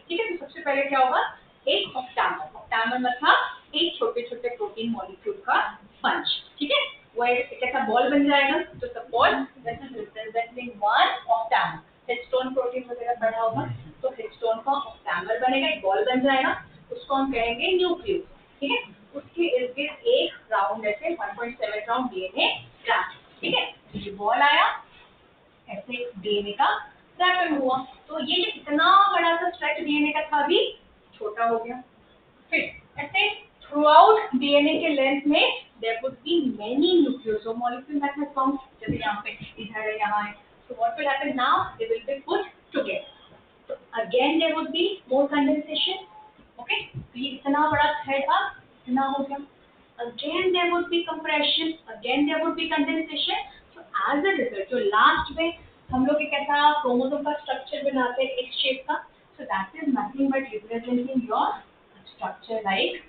ठीक है, तो सबसे पहले क्या होगा, एक ऑक्टामर। ऑक्टामर मतलब एक छोटे छोटे प्रोटीन मॉलिक्यूल का पंच। ठीक है, वो एक ऐसा बॉल बन जाएगा। तो suppose this is representing one octamer. Histone protein वगैरह पढ़ा होगा, तो हिस्टोन का ऑक्टामर बनेगा, एक बॉल बन जाएगा, उसको हम कहेंगे न्यूक्लियस। ठीक है, उसके इर्द गिर्द एक राउंड ऐसे 1.7 राउंड डीएनए रैप। ठीक है, ये बॉल आया, ऐसे डीएनए का रैपिंग हुआ, तो ये जो इतना बड़ा सा स्ट्रेच डीएनए का था भी छोटा हो गया। फिर ऐसे थ्रू आउट डीएनए के लेंथ में there would be many nucleosome molecule that have formed. जैसे यहाँ पे इधर है, यहाँ है, so what will happen now, they will be put together, so again there would be more condensation। okay, तो ये इतना बड़ा थ्रेड अब इतना हो गया, again there would be compression, again there would be condensation। so as a result जो last में हम लोग एक ऐसा क्रोमोसोम का स्ट्रक्चर बनाते हैं एक शेप का, so that is nothing but representing your structure like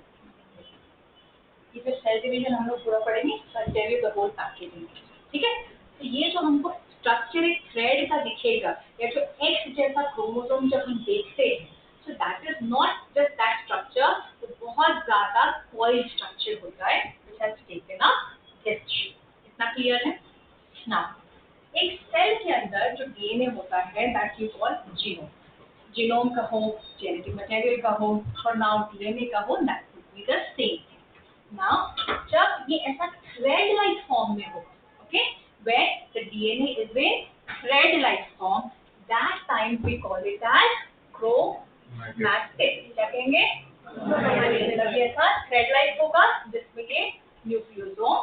ये जो सेल डिवीजन हम लोग पूरा पढ़ेंगे, I'll tell you the whole packaging। ठीक है, तो ये जो हमको स्ट्रक्चर एक थ्रेड का दिखेगा या जो एक्स जैसा क्रोमोसोम जब हम देखते हैं, so that is not just that structure, तो बहुत ज्यादा कॉइल स्ट्रक्चर होता है which has taken up this shape। इतना क्लियर है? Now एक सेल के अंदर जो डीएनए होता है that you call genome. Genome का हो, जेनेटिक मटेरियल का हो, और नाउ डीएनए का हो, that would be the same। Now, जब ये ऐसा thread-like form में हो, okay, where the DNA is in thread-like form, that time we call it as chromatid। क्या कहेंगे? जब ये ऐसा thread-like होगा, जिसमें ये nucleosome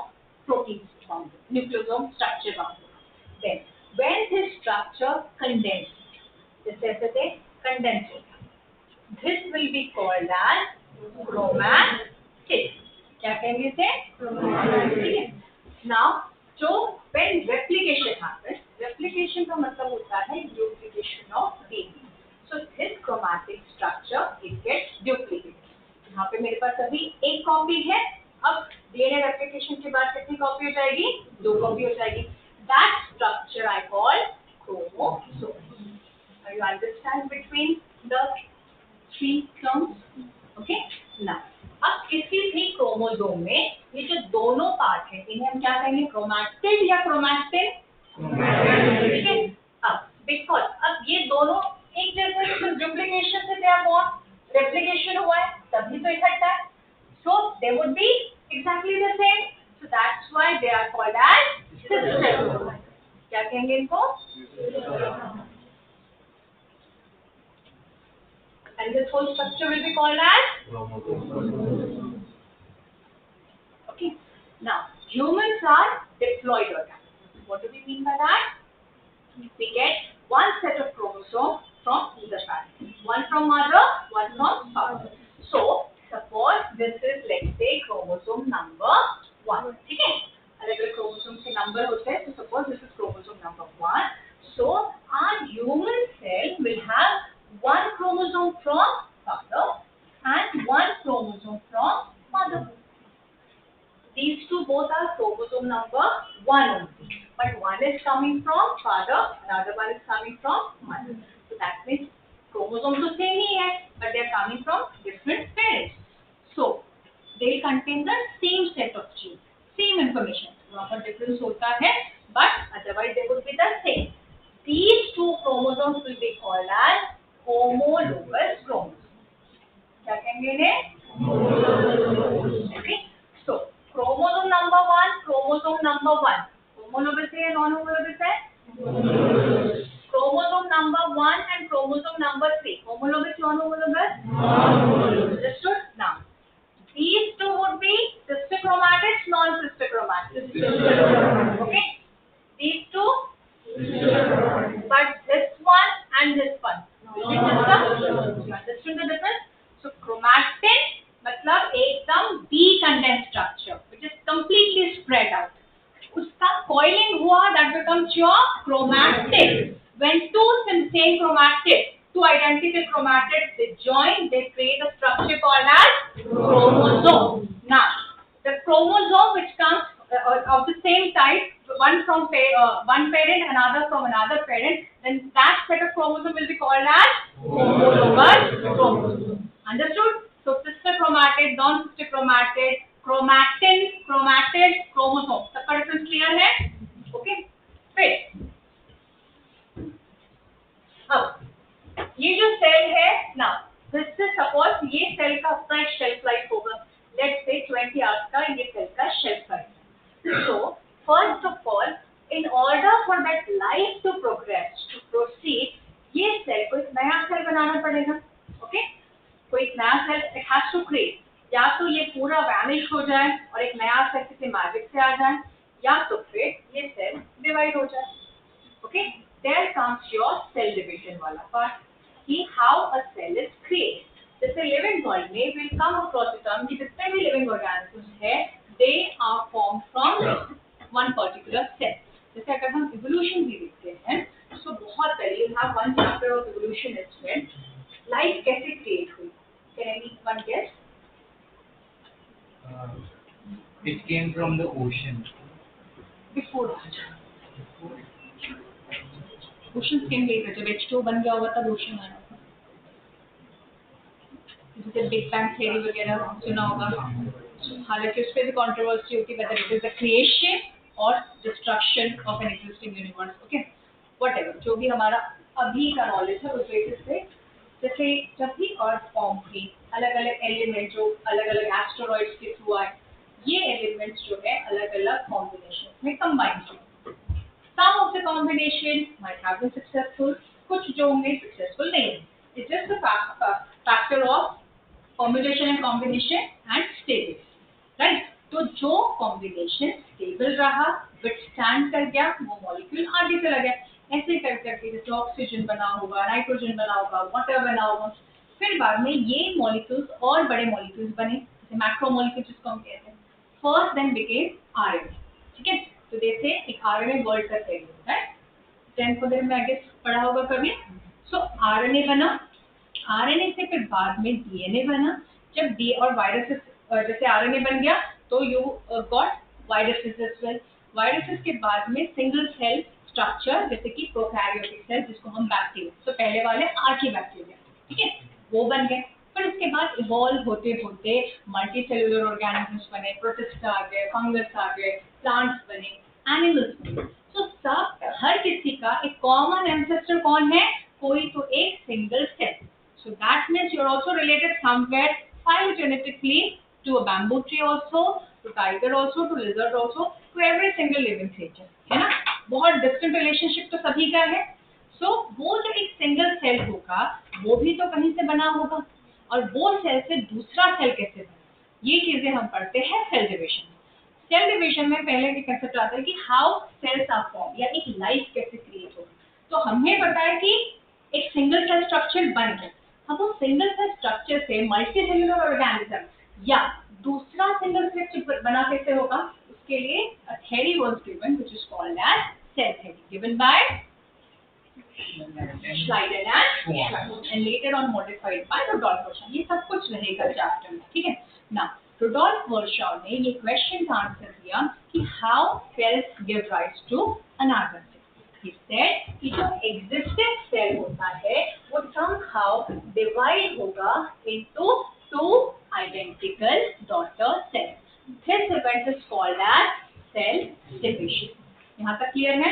protein form, nucleosome structure form होगा। Then, when this structure condenses, जैसे से condense होगा, this will be called as chromatid। क्या कहेंगे इसे? ठीक है, नाउ जो when replication happens, replication का मतलब होता है duplication of DNA, so this chromatic structure it gets duplicated। यहाँ पे मेरे पास अभी एक कॉपी है, अब DNA replication के बाद कितनी कॉपी हो जाएगी? 2 कॉपी हो जाएगी। That structure I call chromosome। Are you understand between the 3 terms? Okay, now अब किसी भी क्रोमोसोम में ये जो दोनों पार्ट हैं इन्हें हम क्या कहेंगे, क्रोमैटिड या क्रोमैटिन? ठीक है, अब बिकॉज अब ये दोनों एक जैसे डुप्लीकेशन से क्या हुआ, रेप्लिकेशन हुआ है, तभी तो इकट्ठा है, so they would be exactly the same, so that's why they are called as sister. क्या कहेंगे इनको? And this whole structure will be called as chromosome। Okay, now humans are diploid organisms। What do we mean by that? We get one set of chromosomes from either parent, one from mother, one from father। So suppose this is, let's say, chromosome number 1। ठीक है, अलग-अलग chromosome के number होते हैं, so suppose this is chromosome number 1। So our human cell will have one chromosome from father and one chromosome from mother। These two both are chromosome number 1 only, but one is coming from father, another one is coming from mother। So that means chromosome तो same ही है, but they are coming from different parents, so they contain the same set of genes, same information। वहाँ पर difference होता है, but otherwise they would be the same। These two chromosomes will be called as homologous chromosomes। क्या कहेंगे इन्हें? Okay, so chromosome number 1, chromosome number 1 homologous है या non homologous है? Chromosome number 1 and chromosome number 3 homologous non homologous? Understood? Now Next, when two identical chromatids, they join, they create a structure called as chromosome. Now, the chromosome which comes of the same type, one from one parent, another from another parent, then that set of chromosome will be called as homologous chromosome. Understood? So sister chromatid, non-sister chromatid, chromatin, chromatid, chromosome. सबका difference clear है? Okay? फिर अब ये जो cell है ना, जिससे suppose ये सेल का अपना एक शेल्फ लाइफ होगा, लेट्स से 20 आवर्स का ये सेल का शेल्फ लाइफ है. So first of all, in order for that life to progress, to proceed, ये सेल को एक नया सेल बनाना पड़ेगा. ओके, कोई नया cell it has to create. या तो ये पूरा वैनिश हो जाए और एक नया सेल किसी मैजिक से आ जाए, या तो फिर ये सेल डिवाइड हो जाए. Okay, there comes your cell division वाला part, कि how a cell is created. जैसे living world में will come across the term कि जितने भी living organisms है, they are formed from one particular cell. जैसे अगर हम evolution भी देखते हैं, तो बहुत पहले you have one chapter of evolution is when life कैसे create हुई. Can anyone guess? It came from the ocean. Before that. Ocean came later. जब H2 बन गया होगा तब ocean आया होगा. जैसे बिग बैंग थ्योरी वगैरह सुना होगा. हालांकि उस पर भी कंट्रोवर्सी होती है whether it is the creation or destruction of an existing universe. Okay, whatever, जो भी हमारा अभी का नॉलेज है उस बेसिस पे, जैसे जब भी अर्थ फॉर्म हुई, अलग अलग एलिमेंट जो अलग अलग एस्टेरॉइड्स के थ्रू आए, ये एलिमेंट्स जो है अलग अलग कॉम्बिनेशन में कंबाइन हुए. Some of the combination might have been successful, कुछ जो होंगे successful नहीं. It's just a factor of permutation and combination and stability, right? तो जो combination stable रहा, withstand कर गया, वो molecule आगे चला गया. ऐसे कर करके जैसे ऑक्सीजन बना होगा, नाइट्रोजन बना होगा, वाटर बना होगा, फिर बाद में ये मॉलिक्यूल्स और बड़े मॉलिक्यूल्स बने, जैसे मैक्रोमोलिक्यूल्स जिसको हम कहते हैं. First then became RNA. ठीक है, तो जैसे एक आरएनए वर्ल्ड का सेल होता है, 10th वगैरह में आगे पढ़ा होगा कभी. सो आरएनए बना, आरएनए से फिर बाद में डीएनए बना. जब डी और वायरसेस, जैसे आरएनए बन गया तो you got viruses as well. Viruses के बाद में सिंगल सेल स्ट्रक्चर, जैसे कि प्रोकैरियोटिक सेल जिसको हम बैक्टीरिया, तो पहले वाले आर्कीबैक्टीरिया, ठीक है, वो बन गए. फिर उसके बाद इवॉल्व होते होते मल्टी सेलुलर ऑर्गेनिजम्स बने, प्रोटिस्टा आ गए, फंगस आ गए, प्लांट्स बने, एनिमल्स बने. तो सब हर किसी का एक कॉमन एंसेस्टर कौन है? कोई तो एक single cell. So that means you are also related somewhere phylogenetically to a bamboo tree also, to tiger also, to lizard also, to every single living creature, है ना. बहुत डिस्टेंट रिलेशनशिप तो सभी का है. सो वो जो एक सिंगल सेल होगा वो भी तो कहीं से बना होगा, और वो सेल से दूसरा सेल कैसे बना, ये चीजें हम पढ़ते हैं सेल डिवीजन में. सेल डिवीजन में पहले भी कंसेप्ट आता है कि हाउ सेल्स आर फॉर्म, या एक लाइफ कैसे क्रिएट होगी. तो हमने बताया कि एक सिंगल सेल स्ट्रक्चर बन गया. अब वो सिंगल सेल स्ट्रक्चर से मल्टी सेलुलर ऑर्गेनिज्म या दूसरा सिंगल सेल बना कैसे होगा, उसके लिए a theory was given which is called as cell theory, given by Schleiden and Schwann, and later on modified by Rudolf Virchow. ये सब कुछ रहेगा चैप्टर में, ठीक है ना. Rudolf Virchow ने ये क्वेश्चन आंसर दिया कि how cells give rise to another cell. He said कि जो existing cell होता है वो somehow divide होगा into two identical daughter cells. This event is called as cell division. यहाँ तक क्लियर है?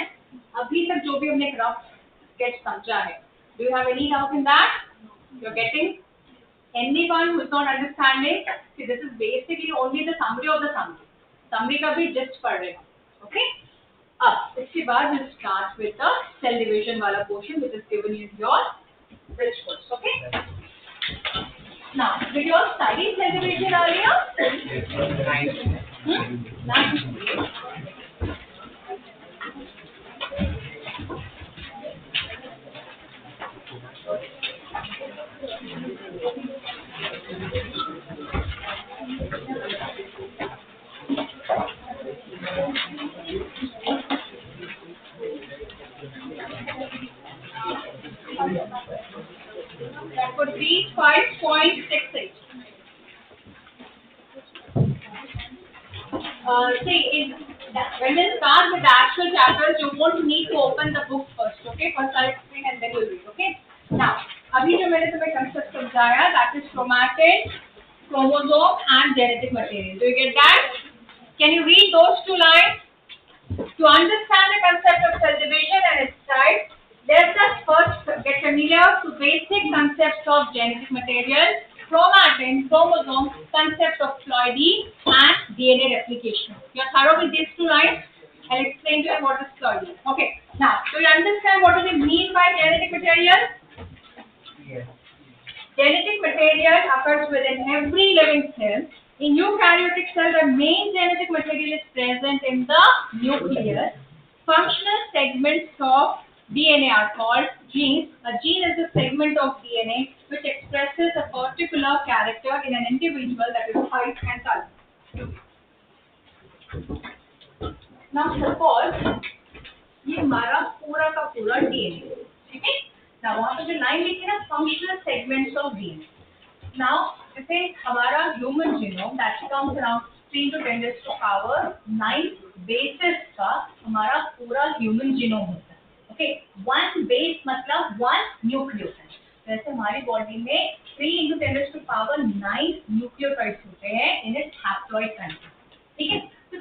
अभी तक जो भी हमने रफ स्केच समझा है, do you have any doubt in that? You're getting? Anyone who is not understanding? See, this is basically only the summary of the summary. Summary का भी just पढ़ रहे हैं, okay? अब इसके बाद we'll start with the cell division वाला portion which is given in your bridge course, okay? Now, did you all study cell division earlier? Nice. That would be 5.68. See, when we start with the actual chapters, you won't need to open the book first, okay? First I'll explain and then you'll read, okay? Now, अभी जो मैंने तुम्हें concept समझाया, that is chromatid, chromosome and genetic material. Do you get that? Can you read those two lines? To understand the concept of cell division and its types, let us first get familiar to basic concepts of genetic material, chromatin, chromosome, concept of ploidy and DNA replication. You are thorough with these two lines? I'll explain to you what is ploidy. Okay. Now, do you understand what do they mean by genetic material? Yes. Genetic material occurs within every living cell. In eukaryotic cell, the main genetic material is present in the nucleus. Functional segments of DNA are called genes. A gene is a segment of DNA which expresses a particular character in an individual, that is height and color. Now suppose ये हमारा पूरा का पूरा DNA, ठीक है? Now वहाँ पे जो लाइन लिखी ना, functional segments of DNA. Now, जैसे हमारा human genome that comes around 3 to 10 raised to power 9 bases का हमारा पूरा human genome होता है. Okay, one base मतलब one nucleotide. जैसे हमारी body में 3 into 10 raised to power 9 nucleotides होते हैं in its haploid country. ठीक है? तो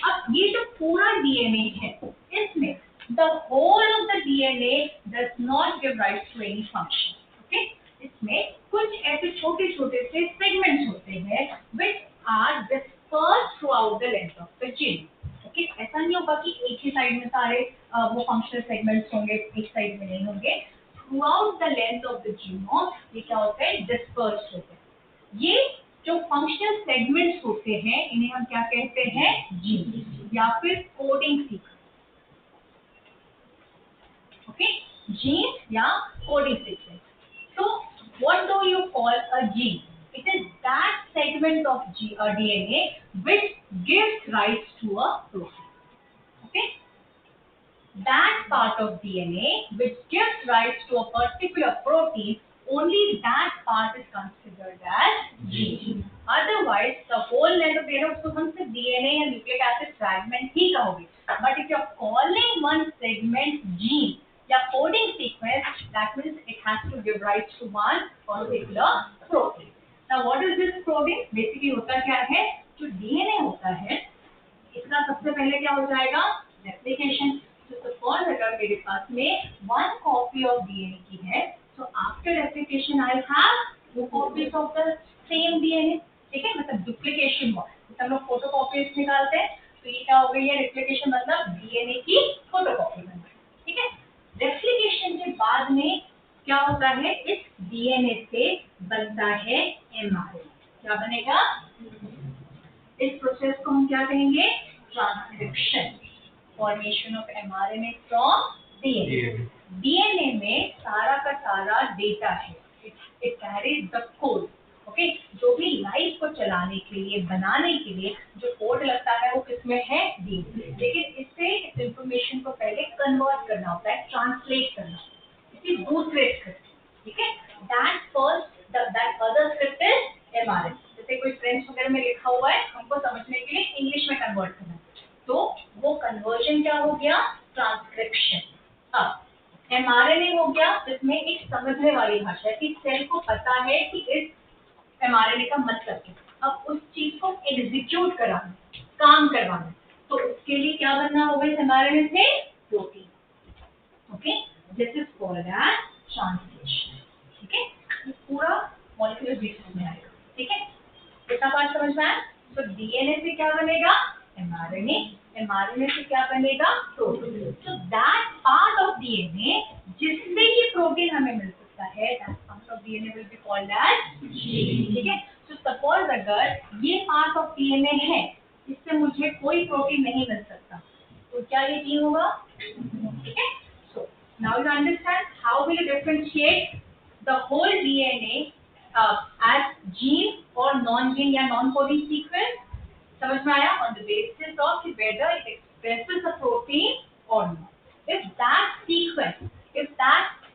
अब ये जो पूरा DNA है, इसमें the whole of the DNA does not give rise to any function. Okay? इसमें कुछ ऐसे छोटे छोटे से segments होते हैं which are dispersed throughout the length of the genome. Okay? ऐसा नहीं होगा कि एक ही साइड में सारे वो functional segments होंगे, एक साइड में नहीं होंगे. Throughout the length of the genome ये क्या होता है? Dispersed होते हैं. ये जो functional segments होते हैं इन्हें हम क्या कहते हैं? Genes या फिर coding sequence. Okay? Genes या coding sequence. So, what do you call a gene? It is that segment of DNA which gives rise to a protein. Okay? That part of DNA which gives rise to a particular protein, only that part is considered as gene. Otherwise, the whole length of DNA, उसको हम सिर्फ DNA या nucleic acid fragment ही कहोगे. But if you are calling one segment gene, या coding sequence, that means it has to give rise to one particular protein. Now, what is this protein? Basically, होता क्या है? जो DNA होता है, इसका सबसे पहले क्या हो जाएगा? Replication. So suppose अगर मेरे पास में one copy of DNA की है, so after replication I'll have two copies of the same DNA. ठीक है? मतलब duplication हुआ. तो हम लोग photocopies निकालते हैं, तो ये क्या हो गई है? Replication मतलब DNA की photocopy बन गई. ठीक है? रेप्लिकेशन के बाद में क्या होता है? इस डीएनए से बनता है एमआरएनए. क्या बनेगा? इस प्रोसेस को हम क्या कहेंगे? Transcription. Formation of mRNA from DNA. DNA में सारा का सारा डेटा है. It carries the code. Okay, जो भी लाइफ को चलाने के लिए, बनाने के लिए जो कोड लगता है वो किसमें है? डीएनए. लेकिन इससे इस इंफॉर्मेशन को पहले कन्वर्ट करना होता है, ट्रांसलेट करना. इसी दूसरे स्क्रिप्ट. ठीक है? That other script is mRNA. जैसे कोई फ्रेंच वगैरह में लिखा हुआ है, हमको समझने के लिए इंग्लिश में कन्वर्ट करना, तो वो कन्वर्जन क्या हो गया? ट्रांसक्रिप्शन. अब एमआरएनए हो गया जिसमें एक समझने वाली भाषा है कि सेल को पता है कि इस एमआरएनए का मतलब क्या. अब उस चीज को एग्जीक्यूट कराना, काम करवाना, तो उसके लिए क्या बनना होगा इस एमआरएनए से? Protein. Okay, this is called as translation. ठीक है? ये पूरा मॉलिक्यूलर बेसिस में आएगा. ठीक है? कितना पार्ट समझ में आया? तो डीएनए से क्या बनेगा? एमआरएनए. एमआरएनए से क्या बनेगा? प्रोटीन. तो दैट पार्ट ऑफ डीएनए जिससे ये प्रोटीन हमें मिल सकता है, that part of DNA will be called as gene. ठीक है? तो सपोज अगर ये पार्ट ऑफ डीएनए है, इससे मुझे कोई प्रोटीन नहीं मिल सकता, तो क्या ये जीन होगा? ठीक है? So now you understand how will you differentiate the whole DNA as gene or non-gene या non-coding sequence. समझ में आया? On the basis of whether it expresses a protein or not. If that sequence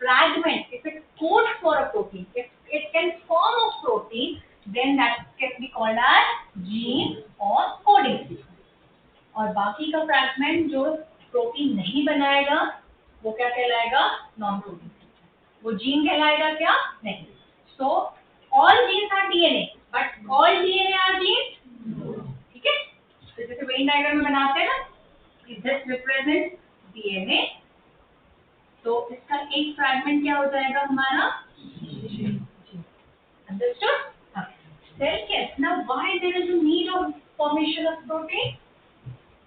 fragment, if it codes for a protein, if it can form a protein, then that can be called as gene or coding sequence. और बाकी का fragment जो protein नहीं बनाएगा वो क्या कहलाएगा? Non coding sequence. वो जीन कहलाएगा क्या? नहीं। So all genes are DNA but all DNA are gene, ठीक है? तो जैसे वेन डायग्राम में बनाते हैं ना, दिस रिप्रेजेंट डीएनए, तो इसका एक फ्रैगमेंट क्या हो जाएगा हमारा? अंडरस्टूड? सेल के now why there is a need of formation of protein?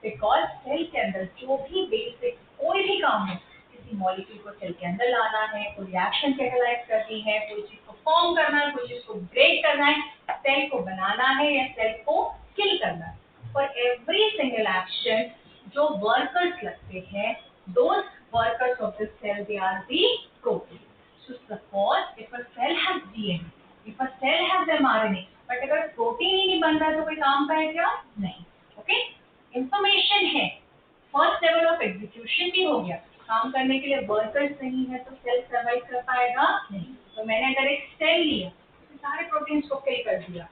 Because cell के अंदर जो भी बेसिक कोई भी काम हो, किसी मॉलिक्यूल को सेल के अंदर लाना है, कोई रिएक्शन कैटालाइज करनी है, कोई चीज को फॉर्म करना है, कोई चीज को ब्रेक करना है, सेल को बनाना है या सेल को किल करना है, फॉर एवरी सिंगल एक्शन जो वर्कर्स लगते हैं, those workers of the cell, they are the protein. So suppose if a cell has DNA, if a cell has mRNA, but अगर प्रोटीन ही नहीं बन रहा तो कोई काम का है क्या? नहीं। ओके, इंफॉर्मेशन है, फर्स्ट लेवल ऑफ एग्जीक्यूशन भी हो गया, काम करने के लिए वर्कर्स नहीं है तो सेल सर्वाइव कर पाएगा नहीं। तो मैंने अगर एक सेल लिया, सारे प्रोटीन्स को किल कर दिया,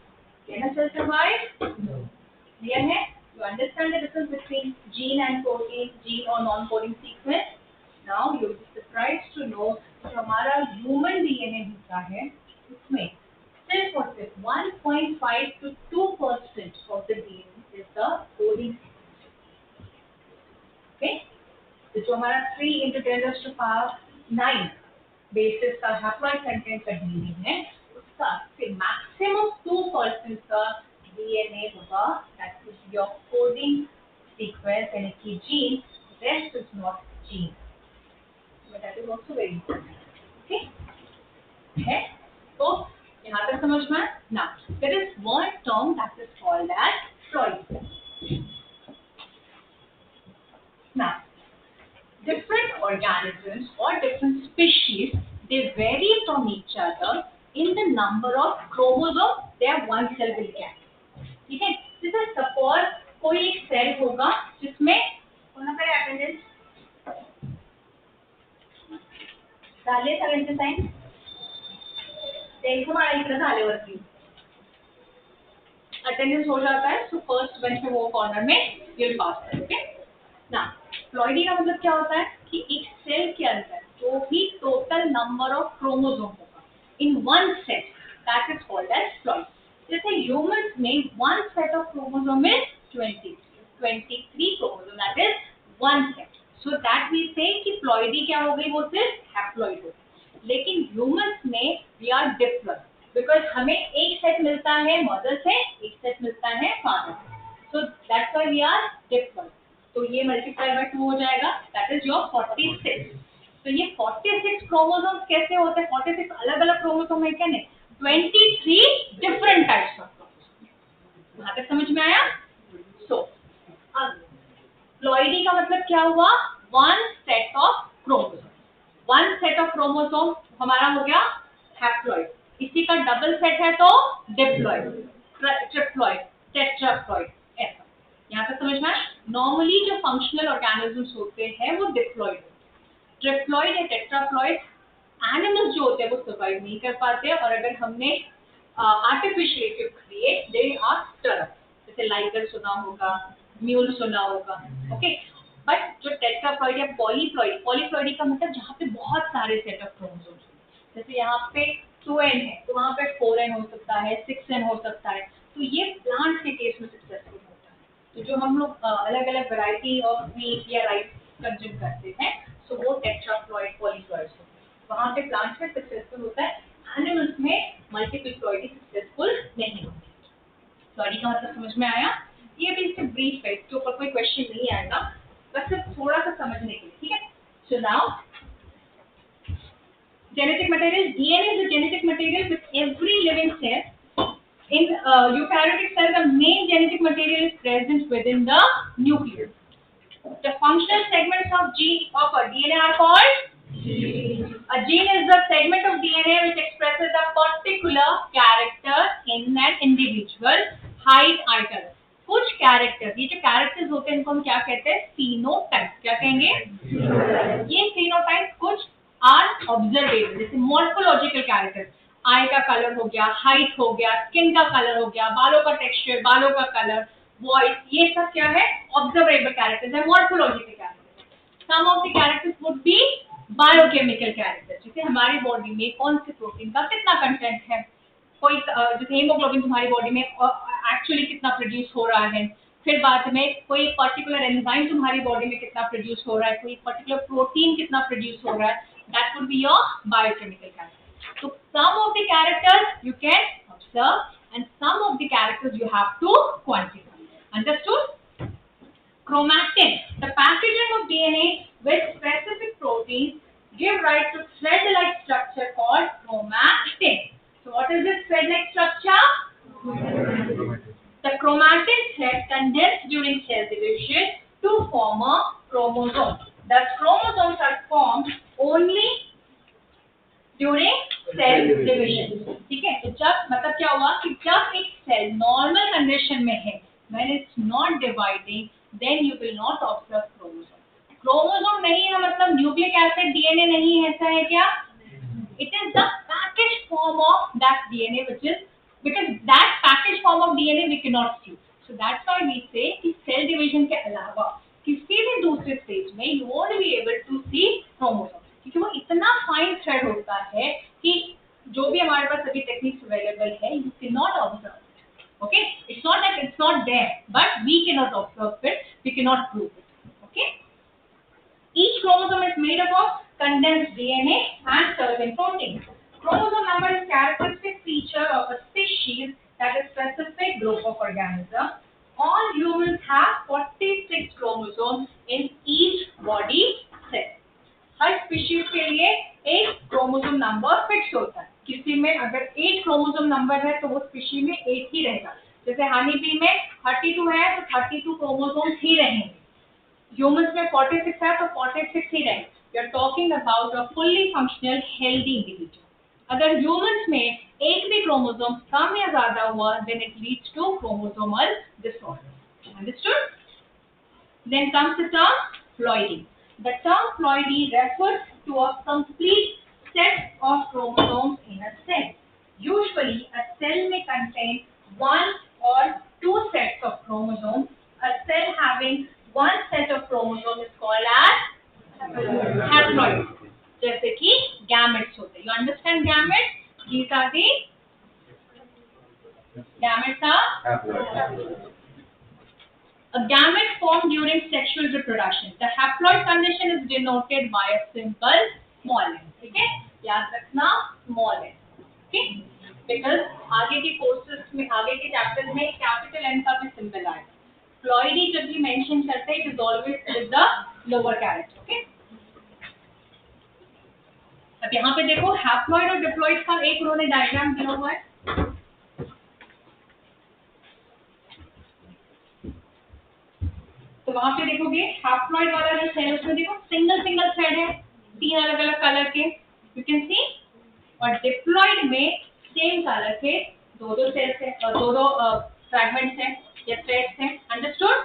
कैन सेल सर्वाइव? क्लियर है? You understand the difference between gene and protein, gene or non-coding sequence? Now you will be surprised to know कि हमारा human DNA होता है, उसमें सिर्फ और सिर्फ 1.5 to 2% of the DNA is the coding sequence. Okay? तो जो हमारा 3 into 10⁹ basis का haploid content का DNA है, उसका maximum 2% का DNA होगा, that is your coding sequence, यानी कि gene, rest is not gene. But that is also very important. Okay? है? तो यहाँ तक समझ में? Now, there is one term that is called as ploidy. Now, different organisms or different species, they vary from each other in the number of chromosomes their one cell will get. ठीक है? जैसे suppose कोई एक cell होगा जिसमें कौन सा attendance डाले 79 देखो हमारा इतना डाले वरती अटेंडेंस हो जाता है, सो फर्स्ट बेंच पे वो कॉर्नर में ये पास है। ओके ना, प्लॉइडी का मतलब क्या होता है कि एक सेल के अंदर जो भी टोटल नंबर ऑफ क्रोमोसोम होगा in one set, that is called as ploidy. जैसे ह्यूमंस में one set of chromosome is 23 chromosome, that is one set. So that we say कि प्लॉइडी क्या हो गई, वो सिर्फ हैप्लॉइड हो गई। लेकिन ह्यूमंस में वी आर डिफरेंट बिकॉज हमें एक सेट मिलता है मदर से, एक सेट मिलता है फादर से, so that's why we are different. तो ये मल्टीप्लाई बाय 2 हो जाएगा, दैट इज योर 46। तो ये 46 क्रोमोसोम्स कैसे होते हैं? 46 अलग अलग क्रोमोसोम है क्या? नहीं, 23 डिफरेंट टाइप्स ऑफ क्रोमोसोम। यहाँ तक समझ में आया? सो अब प्लॉइडी का मतलब क्या हुआ? One set of chromosome. One set of chromosome हमारा हो गया हैप्लॉइड, इसी का डबल सेट है तो डिप्लॉइड, ट्रिप्लॉइड, टेट्राप्लॉइड, ऐसा। यहाँ तक समझ में आया? नॉर्मली जो फंक्शनल ऑर्गेनिजम्स होते हैं वो डिप्लॉइड, ट्रिप्लॉइड या टेट्राप्लॉइड एनिमल्स जो होते हैं वो सर्वाइव नहीं कर पाते, और अगर हमने artificially create they are term, जैसे लाइगर सुना होगा, म्यूल सुना होगा। ओके, बट जो टेट्राप्लॉइड या पॉलीप्लॉइड, पॉलीप्लॉइडी का मतलब जहाँ पे बहुत सारे सेट ऑफ क्रोमोसोम्स, जैसे यहाँ पे 2n है तो वहाँ पे 4n हो सकता है, 6n हो सकता है, तो ये प्लांट के केस में सक्सेसफुल होता है। तो जो हम लोग अलग अलग वैरायटी ऑफ मीट या राइस कंज्यूम करते हैं, सो वो टेट्राप्लॉइड पॉलीप्लॉइड होते हैं, वहाँ पे प्लांट्स में सक्सेसफुल होता है, एनिमल्स में मल्टीपल प्लॉइडी सक्सेसफुल नहीं होती। प्लॉइडी का मतलब समझ में आया? ये भी इससे ब्रीफ है, इसके ऊपर कोई क्वेश्चन नहीं आएगा, बस सिर्फ थोड़ा सा समझने के लिए, ठीक है? So now genetic material, DNA is the genetic material with every living cell. In eukaryotic cell, the main genetic material is present within the nucleus. The functional segments of DNA are called genes. A gene is the segment of DNA which expresses a particular character in an individual. Height, item. कुछ character, ये जो characters होते हैं इनको हम क्या कहते हैं? phenotype. क्या कहेंगे? ये phenotype कुछ are ऑब्जर्वेबल, जैसे मॉर्फोलॉजिकल कैरेक्टर्स, आई का कलर हो गया, हाइट हो गया, स्किन का कलर हो गया, बालों का टेक्सचर, बालों का कलर, वॉइस, ये सब क्या है, ऑब्जर्वेबल कैरेक्टर्स है, morphological characters. Some of the characters would be biochemical characters, जैसे हमारी बॉडी में कौन से प्रोटीन का कितना कंटेंट है, कोई जैसे हीमोग्लोबिन तुम्हारी बॉडी में एक्चुअली कितना प्रोड्यूस हो रहा है, फिर बाद में कोई पर्टिकुलर एंजाइम तुम्हारी बॉडी में कितना प्रोड्यूस हो रहा है, कोई पर्टिकुलर प्रोटीन कितना प्रोड्यूस हो रहा है, that would be your biochemical character. So some of the characters you can observe and some of the characters you have to quantify. Understood? Chromatin, the packaging of DNA with specific proteins give rise to thread-like structure called chromatin. So what is this thread-like structure? The chromatin thread condense during cell division to form a chromosome. The chromosomes are formed only during cell division. ठीक है, तो जब मतलब क्या हुआ कि जब एक सेल नॉर्मल कंडीशन में है, when it's not dividing, then you will not observe chromosome. Chromosome नहीं है मतलब न्यूक्लिक एसिड डीएनए नहीं है, ऐसा है क्या? It is the packaged form of that DNA, which is because that packaged form of DNA we cannot see. So that's why we say कि cell division के अलावा किसी भी दूसरे स्टेज में you won't be able to see chromosome, क्योंकि वो इतना फाइन थ्रेड होता है कि जो भी हमारे पास अभी टेक्निक्स अवेलेबल है, you cannot observe it. Okay, it's not that it's not there, but we cannot observe it, we cannot prove it. Okay. Each chromosome is made up of condensed DNA and certain proteins. Chromosome number is characteristic feature of a species that is specific group of organisms. All humans have 46 chromosomes in each body cell. Her species के लिए एक chromosome number fix होता है। किसी में अगर 8 chromosome number है तो वो स्पीशीज में 8 ही रहेगा। जैसे हनी बी में 32 है तो 32 क्रोमोसोम्स ही रहेंगे। ह्यूमंस में 46 है तो 46 ही रहेंगे। We are talking about a fully functional healthy individual. अगर ह्यूमंस में एक भी क्रोमोसोम कम या ज्यादा हुआ, then it leads to chromosomal disorder. Understood? Then comes the term ploidy. The term ploidy refers to a complete set of chromosomes in a cell. Usually, a cell may contain 1 or 2 sets of chromosomes. A cell having 1 set of chromosomes is called as haploid. जैसे कि gametes होते हैं. You understand gametes? These are the gametes are haploid. A gamete formed during sexual reproduction. The haploid condition is denoted by a simple small n. ठीक है, याद रखना small n. ठीक, because आगे के कोर्सेज में, आगे के चैप्टर्स में कैपिटल n का भी सिंबल आएगा. प्लॉइडी जब भी मेंशन करते हैं, it is always with the lower character. Okay. अब यहाँ पे देखो हैप्लॉइड और डिप्लॉइड का एक उन्होंने डायग्राम दिया हुआ है. तो वहां पे देखोगे हैप्लॉइड वाला जो सेल, उसमें देखो सिंगल सिंगल थ्रेड है, 3 अलग अलग कलर के, यू कैन सी. और डिप्लॉइड में सेम कलर के दो सेल्स है और दो फ्रैगमेंट्स हैं या थ्रेड्स हैं. Understood?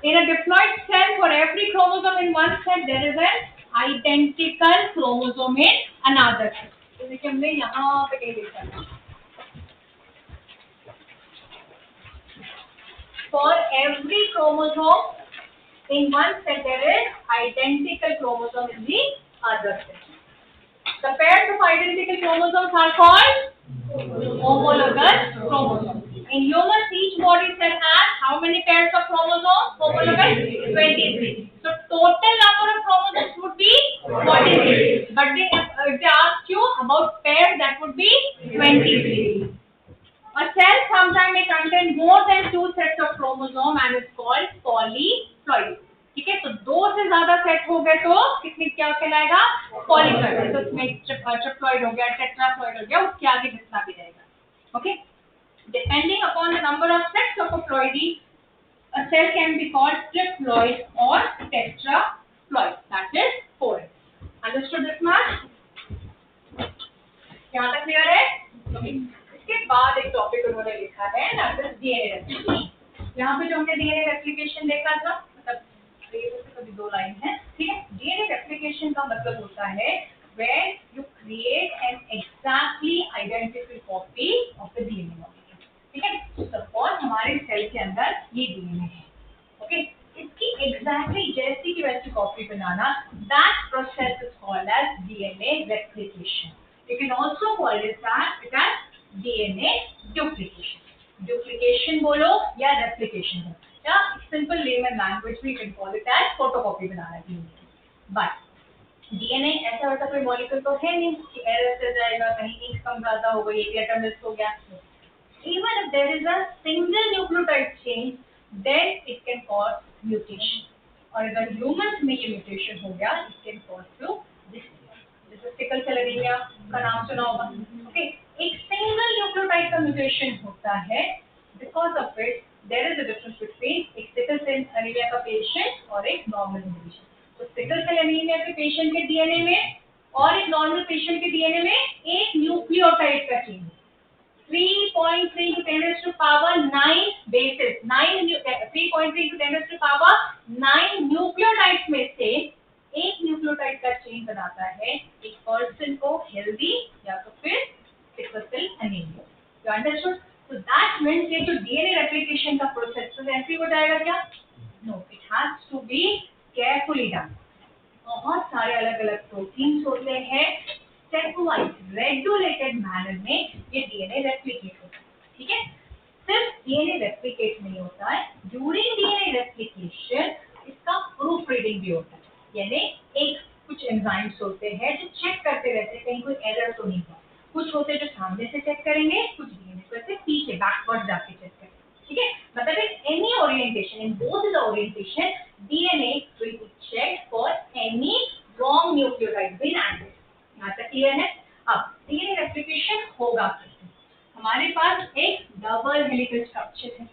In a diploid cell, for every chromosome in one set, there is an identical chromosome in another cell. तो देखिए हमने यहाँ पे कहीं लिखा है. For every chromosome in one cell, there is identical chromosome in the other cell. The pairs of identical chromosomes are called homologous chromosomes. In humans, each body cell has how many pairs of chromosomes? Homologous 23. So total number of chromosomes would be 46. But if they ask you about pairs, that would be 23. A cell sometimes may contain more than 2 sets of chromosome and is called polyploid. ठीक है, तो 2 से ज्यादा set हो गए तो कितने क्या कहलाएगा? पॉलीप्लॉइड. तो इसमें ट्रिप्लॉइड हो गया, टेट्राप्लॉइड हो गया, उसके आगे जितना भी रहेगा. Okay. Depending upon the number of sets of a ploidy, a cell can be called triploid or tetraploid. That is 4. Understood this much? यहाँ तक क्लियर है? इसके बाद एक टॉपिक उन्होंने लिखा है, दैट इज डीएनए रेप्लिकेशन. यहाँ पे जो हमने डीएनए रेप्लिकेशन देखा था, मतलब कभी 2 लाइन है. ठीक है. डीएनए रेप्लिकेशन replication का मतलब होता है where you create an exactly identical copy of the DNA molecule. ठीक है, सपोज हमारे सेल के अंदर ये DNA है, ओके, इसकी एग्जैक्टली जैसी की वैसी copy banana, that process is called as DNA replication. You can also call it as DNA duplication. Duplication बोलो या replication बोलो, या simple layman language we can call it as photocopy banana DNA. But DNA ऐसा वैसा कोई molecule तो है नहीं कि एरर से जाएगा, कहीं इंक कम ज्यादा हो गई, एक लेटर मिस हो गया. Even if there is a single nucleotide change, then it can cause mutation. और अगर humans में ये mutation हो गया, it can cause to dyslexia. जैसे सिकल सेल एनीमिया का नाम सुना होगा, ओके, एक सिंगल न्यूक्लियोटाइड का म्यूटेशन होता है, because of it there is a difference between एक सिकल सेल एनीमिया का पेशेंट और एक नॉर्मल पेशेंट. तो सिकल सेल एनीमिया के पेशेंट के डीएनए में और एक नॉर्मल पेशेंट के डीएनए में एक न्यूक्लियोटाइड का change, 3.3 to 10 raised to power 9 bases, 3.3 to 10 raised to power 9 nucleotides में से एक न्यूक्लियोटाइड का चेन बनाता है एक पर्सन को हेल्दी या तो फिर sickle cell anaemia. You understood? So that means ये जो डीएनए रेप्लिकेशन का प्रोसेस तो ऐसे ही हो जाएगा क्या? No, it has to be carefully done. बहुत सारे अलग अलग प्रोटीन्स होते हैं, स्टेप वाइज रेगुलेटेड मैनर में ये डीएनए रेप्लिकेट होता है. ठीक है, सिर्फ डीएनए रेप्लिकेट नहीं होता है, ड्यूरिंग डीएनए रेप्लिकेशन इसका प्रूफ रीडिंग भी होता है. यानी एक कुछ एंजाइम्स होते हैं जो चेक करते रहते हैं कहीं कोई एरर तो नहीं हुआ. कुछ होते हैं जो सामने से चेक करेंगे, कुछ डीएनए को ऐसे पीछे बैकवर्ड जाके चेक करेंगे. ठीक है, मतलब in any orientation, in both the orientation DNA will be checked for any wrong nucleotide been added. यहाँ तक क्लियर है? अब डीएनए रेप्लिकेशन होगा कैसे? हमारे पास एक डबल हेलिकल स्ट्रक्चर है,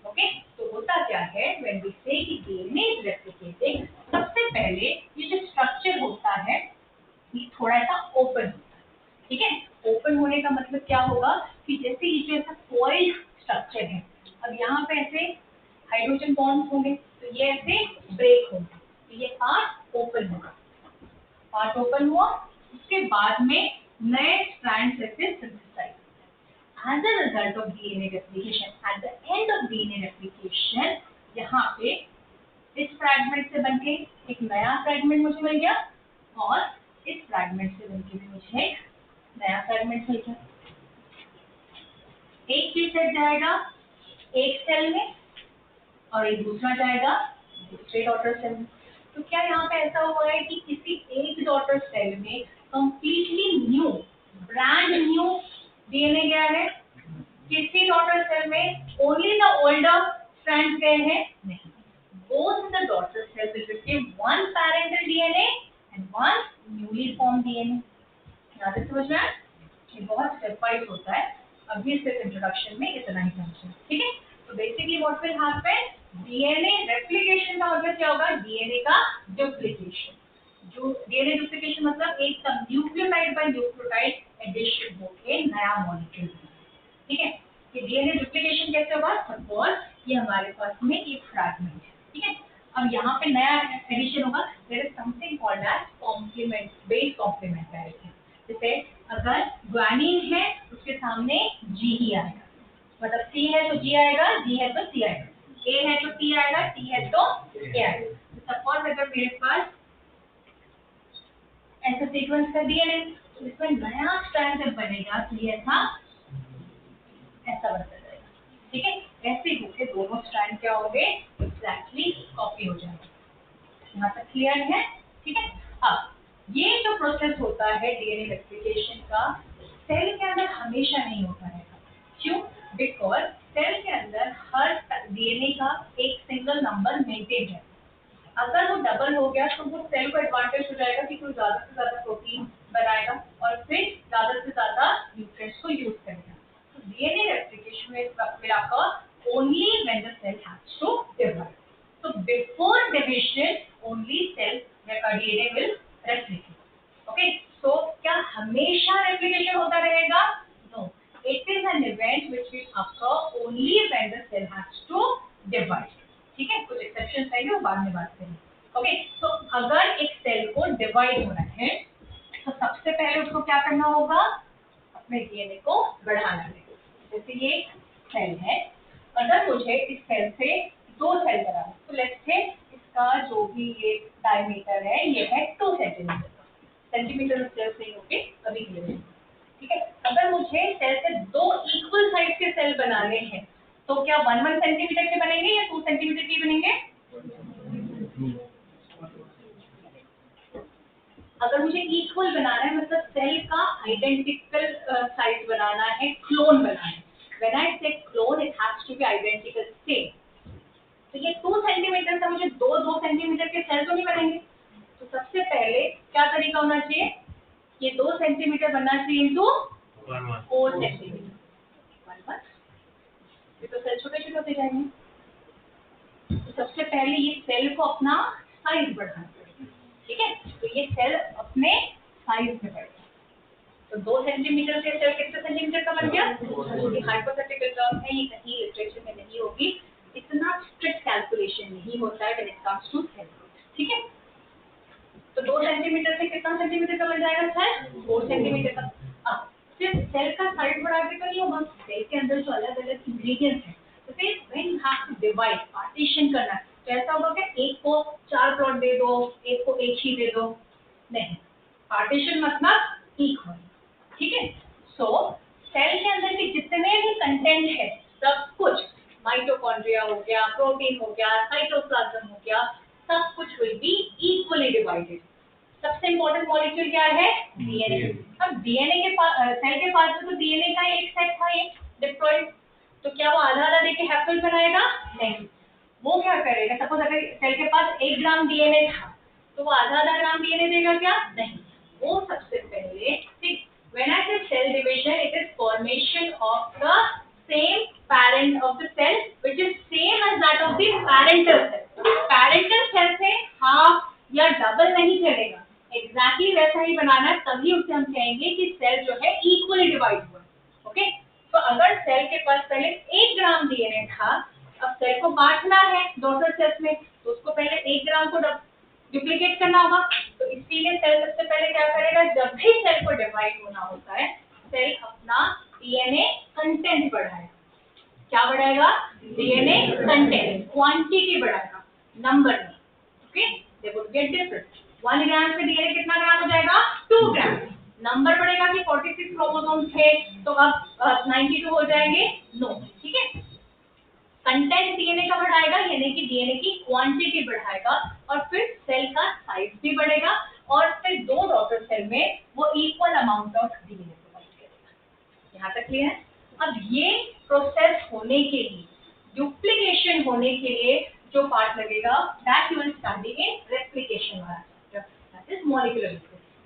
ओके. तो होता क्या है, व्हेन वी से कि डीएनए इज रेप्लिकेटिंग, सबसे पहले ये जो स्ट्रक्चर होता है ये थोड़ा सा ओपन होता है. ठीक है, ओपन होने का मतलब क्या होगा कि जैसे ये जो ऐसा कॉइल्ड स्ट्रक्चर है, अब यहाँ पे ऐसे हाइड्रोजन बॉन्ड्स होंगे तो ये ऐसे ब्रेक होंगे, तो ये पार्ट ओपन होगा. पार्ट ओपन हुआ, उसके बाद में नए स्ट्रैंड्स ऐसे synthesise. As a result of DNA replication, at the end of DNA replication, यहाँ पे इस फ्रैगमेंट से बनके एक नया फ्रैगमेंट मुझे मिल गया और इस फ्रैगमेंट से बनके भी मुझे एक नया फ्रैगमेंट मिल गया. एक चीज सेट जाएगा एक सेल में और एक दूसरा जाएगा दूसरे डॉटर सेल में. तो क्या यहाँ पे ऐसा हुआ है कि किसी एक डॉटर सेल में completely new brand new DNA गया है, किसी डॉटर सेल में ओनली द ओल्डर स्ट्रैंड्स गए हैं? नहीं, both the daughter cells will receive one parental DNA and one newly formed DNA. यहाँ तक समझ में आया? ये बहुत स्टेप वाइज होता है, अभी सिर्फ इंट्रोडक्शन में इतना ही समझना. ठीक है, तो basically what will happen, DNA replication का मतलब क्या होगा, डीएनए का डुप्लीकेशन. जो डीएनए डुप्लीकेशन मतलब एक न्यूक्लियोटाइड बाय न्यूक्लियोटाइड एडिशन होके नया मॉलिक्यूल. ठीक है, कि डीएनए डुप्लीकेशन कैसे होगा, सपोज ये हमारे पास में एक फ्रैगमेंट है. ठीक है, अब यहाँ पे नया एडिशन होगा, there is something called as complement base complementarity. जैसे अगर ग्वानिन है उसके सामने जी ही आएगा, मतलब सी है तो जी आएगा, जी है तो सी आएगा, ए है तो टी आएगा, टी है तो ए आएगा. सपोज अगर मेरे पास ऐसा सीक्वेंस कर दिया है तो इसमें नया स्ट्रैंड जब बनेगा तो ये ऐसा बनता जाएगा. ठीक है, ऐसे होके दोनों स्ट्रैंड क्या होंगे, एग्जैक्टली कॉपी हो जाएंगे. यहाँ तक क्लियर है? ठीक है, अब ये जो प्रोसेस होता है डीएनए रेप्लिकेशन का, सेल के अंदर हमेशा नहीं होता है. क्यों? बिकॉज सेल के अंदर हर डीएनए का एक सिंगल नंबर मेंटेन है. अगर वो डबल हो गया तो वो सेल को एडवांटेज हो जाएगा कि कोई ज्यादा से ज्यादा प्रोटीन बनाएगा और फिर ज्यादा से ज्यादा न्यूट्रिएंट्स को यूज करेगा. तो डीएनए रेप्लिकेशन में will occur only when the cell has to divide. So before division, only cell DNA will replicate. Okay, so क्या हमेशा रेप्लिकेशन होता रहेगा? No, it is an event which will occur only when the cell has to divide. ठीक है, कुछ exceptions आएंगे वो बाद में बात करेंगे. ओके, तो अगर एक सेल को डिवाइड डिवाइड होना है तो सबसे पहले उसको क्या करना होगा, अपने डीएनए को बढ़ाना है। जैसे ये सेल है, अगर मुझे इस सेल से 2 सेल बनाना तो लेट्स से इसका जो भी ये डायमीटर है ये है 2 सेंटीमीटर का, सेंटीमीटर सेल से होके अभी के लिए, ठीक है। अगर मुझे सेल से 2 इक्वल साइज के सेल बनाने हैं तो क्या 1 सेंटीमीटर के बनेंगे या 2 सेंटीमीटर के बनेंगे? अगर मुझे इक्वल बनाना है मतलब सेल का आइडेंटिकल साइज बनाना है, क्लोन बनाना है, when I say clone it has to be identical same. तो ये 2 सेंटीमीटर से मुझे 2 सेंटीमीटर के सेल तो नहीं बनेंगे। तो सबसे पहले क्या तरीका होना चाहिए, ये 2 सेंटीमीटर बनना चाहिए इनटू 4 सेंटीमीटर, 1 ये तो सेल छोटे छोटे होते जाएंगे। तो सबसे पहले ये सेल को अपना साइज बढ़ाना पड़ेगा, ठीक है। तो ये सेल अपने साइज में बढ़ेगा। तो 2 सेंटीमीटर के सेल कितने सेंटीमीटर का बन गया? ये हाइपोथेटिकल टर्म है, ये कहीं लिटरेचर में नहीं होगी, इतना स्ट्रिक्ट कैलकुलेशन नहीं होता है when it comes to cell, ठीक है। तो 2 सेंटीमीटर से कितना सेंटीमीटर का बन जाएगा सेल? 4 सेंटीमीटर का। अब फिर सेल का साइज बढ़ा के तो नहीं होगा, सेल के अंदर जो अलग अलग इंग्रेडिएंट्स हैं तो फिर when you have to divide, partition करना है, तो ऐसा होगा कि एक को 4 प्लॉट दे दो, एक को 1 ही दे दो, नहीं, पार्टीशन मतलब इक्वल, ठीक है। सो सेल के अंदर के जितने भी कंटेंट है सब कुछ, माइटोकॉन्ड्रिया हो गया, प्रोटीन हो गया, साइटोप्लाज्म हो गया, सब कुछ विल बी इक्वली डिवाइडेड। सबसे इम्पोर्टेंट मॉलिक्यूल क्या है? डीएनए। अब डीएनए के पास, सेल के पास तो डीएनए का एक सेट था, एक डिप्लॉइड, तो क्या वो आधा आधा देके हैप्लोइड बनाएगा? नहीं, वो क्या करेगा, सपोज अगर सेल के पास 1 ग्राम डीएनए था तो वो आधा आधा ग्राम डीएनए देगा क्या? नहीं, वो सबसे पहले, ठीक, when I say cell division it is formation of the same parent of the cell which is same as that of the parental cell. Parental cell से हाफ या डबल नहीं चलेगा, एग्जैक्टली वैसा ही बनाना है, तभी उससे हम कहेंगे कि सेल जो है इक्वली डिवाइड हुआ, ओके। तो अगर सेल के पास पहले 1 ग्राम डीएनए था, अब सेल को बांटना है डॉटर सेल्स में, तो उसको पहले 1 ग्राम को डुप्लीकेट करना होगा। तो इसीलिए सेल सबसे पहले क्या करेगा, जब भी सेल को डिवाइड होना होता है सेल अपना डीएनए कंटेंट बढ़ाएगा। क्या बढ़ाएगा? डीएनए कंटेंट, क्वांटिटी बढ़ाएगा, नंबर में, okay. They would get different, 1 ग्राम से डीएनए कितना ग्राम हो जाएगा? 2 ग्राम। नंबर बढ़ेगा कि 46 क्रोमोसोम थे तो अब 92 हो जाएंगे? नो, ठीक है। कंटेंट डीएनए का बढ़ाएगा, यानी कि डीएनए की क्वांटिटी बढ़ाएगा, और फिर सेल का साइज भी बढ़ेगा, और फिर 2 डॉटर सेल में वो equal amount of DNA provide करेगा। यहाँ तक क्लियर है? अब ये प्रोसेस होने के लिए, डुप्लीकेशन होने के लिए जो पार्ट लगेगा, that you will study in replication वाला चैप्टर, दैट इज मॉलिक्यूलर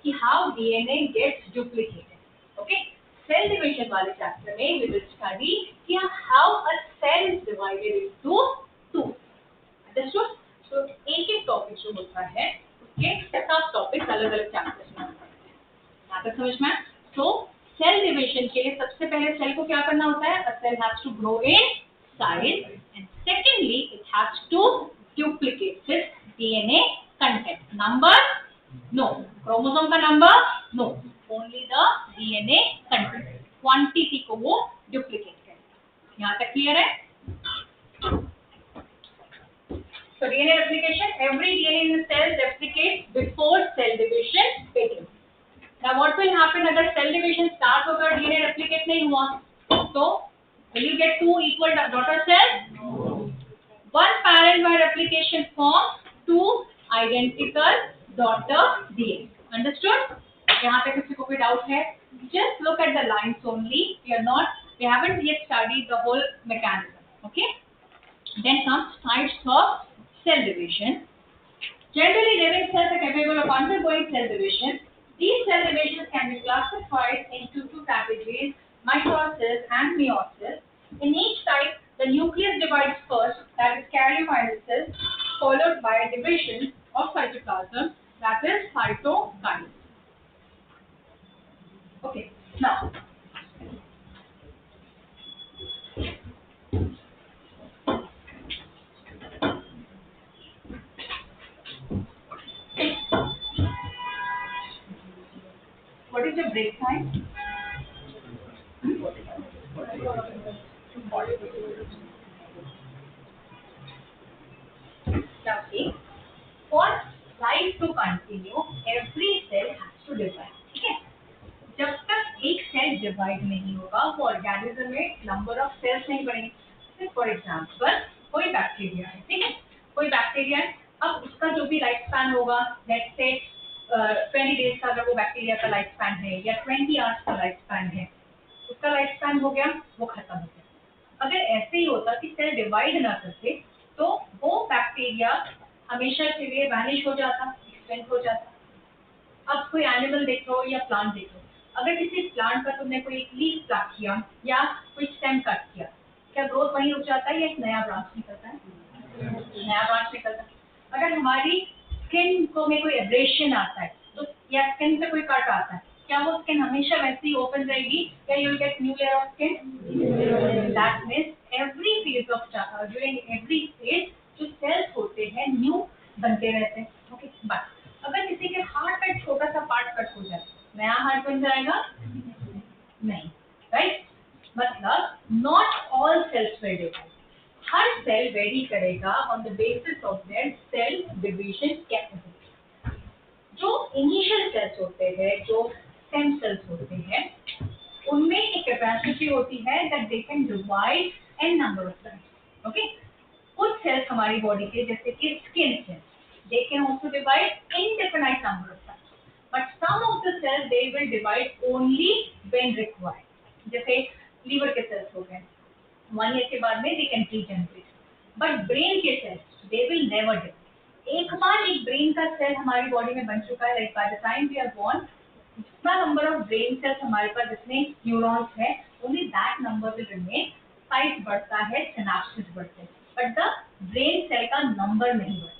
कि how DNA gets duplicated, okay. Cell division वाले चैप्टर में वी विल स्टडी कि how a cell is divided into 2, understood. तो एक टॉपिक जो होता है उसके सब टॉपिक्स अलग अलग चैप्टर्स में होते हैं, यहाँ तक समझ में? तो सेल डिवीजन के लिए सबसे पहले सेल को क्या करना होता है, a cell has to grow in size, and secondly it has to duplicate its DNA content. Number no, chromosome का number no, only the DNA content, quantity को वो डुप्लीकेट करेगा। यहाँ तक क्लियर है? So DNA replication, every DNA in the cell replicates before cell division begins. Now what will happen अगर cell division start होकर DNA replicate नहीं हुआ, तो will you get 2 equal daughter cells? No. One parent by replication forms 2 identical daughter DNA. Understood? यहाँ पे किसी को कोई doubt है? Just look at the lines only. We haven't yet studied the whole mechanism. Okay? Then comes types of cell division. Generally, living cells are capable of undergoing cell division. These cell divisions can be classified into 2 categories, mitosis and meiosis. In each type, the nucleus divides first, that is karyokinesis, followed by division of cytoplasm, that is cytokinesis. Okay, now. What is the break time? Now see, for life to continue, every cell has to divide. ठीक है? जब तक एक cell divide नहीं होगा वो organism में number of sales नहीं बढ़ेंगे। फॉर एग्जाम्पल कोई बैक्टीरिया है, ठीक है, कोई बैक्टीरिया है, अब उसका जो भी लाइफ स्पैन होगा, लेट्स से 20 डेज का अगर वो बैक्टीरिया का लाइफ स्पैन है या 20 आवर्स का लाइफ स्पैन है, उसका लाइफ स्पैन हो गया, वो खत्म हो गया। अगर ऐसे ही होता कि सेल डिवाइड ना करते तो वो बैक्टीरिया हमेशा के लिए वैनिश हो जाता, एक्सटेंड हो जाता। अब कोई एनिमल देख लो या प्लांट देख लो, अगर किसी प्लांट का तुमने कोई एक लीफ काट किया या कोई स्टेम कट किया, क्या ग्रोथ वहीं रुक जाता है या एक नया ब्रांच निकलता है? नया ब्रांच निकलता है। अगर हमारी स्किन को में कोई एब्रेशन आता है तो या स्किन पे कोई कट आता है, क्या वो स्किन हमेशा वैसे ही ओपन रहेगी या you will get new layer of skin? That means every phase of during every phase जो सेल्स होते हैं न्यू बनते रहते हैं। ओके, बट अगर किसी के हार्ट का एक छोटा सा पार्ट कट हो जाए, नया हार्ट बन जाएगा? नहीं, राइट? मतलब not all cells will divide. हर सेल वेरी करेगा on the basis of their cell division capacity. जो इनिशियल सेल्स होते हैं, जो स्टेम सेल्स होते हैं, उनमें एक कैपेसिटी होती है that they can divide an number of times. Okay, कुछ सेल्स हमारी बॉडी के जैसे कि skin cells, they can also divide indefinite number of times, but some of the cells they will divide only when required. जैसे liver के sales हो गए, 1 year के बाद में they can regenerate, but brain के cells they will never divide। एक बार एक ब्रेन का सेल हमारी बॉडी में बन चुका है, like by the time we are born, जितना नंबर ऑफ ब्रेन सेल्स हमारे पास जितने न्यूरॉन्स है, only that number will remain। Size बढ़ता है, सिनेप्सेस बढ़ते हैं, बट द ब्रेन सेल का नंबर नहीं बढ़ता।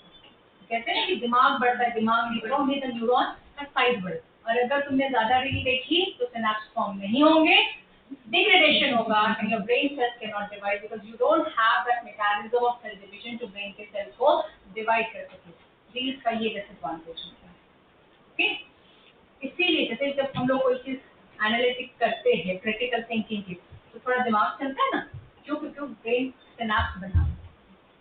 कहते हैं कि दिमाग बढ़ता है, दिमाग नहीं बढ़ा, only the neuron का साइज बढ़े। और अगर तुमने ज्यादा रील देखी तो सिनेप्स फॉर्म नहीं होंगे, डिग्रेडेशन होगा, and your brain cells cannot divide because you don't have that mechanism of cell division to brain के सेल्स को डिवाइड कर सके। रील्स का ये डिसएडवांटेज होता है। ओके, इसीलिए जैसे जब हम लोग कोई चीज एनालिटिक करते हैं, क्रिटिकल थिंकिंग की, तो थोड़ा दिमाग चलता है ना, क्यों? क्योंकि ब्रेन सिनेप्स बना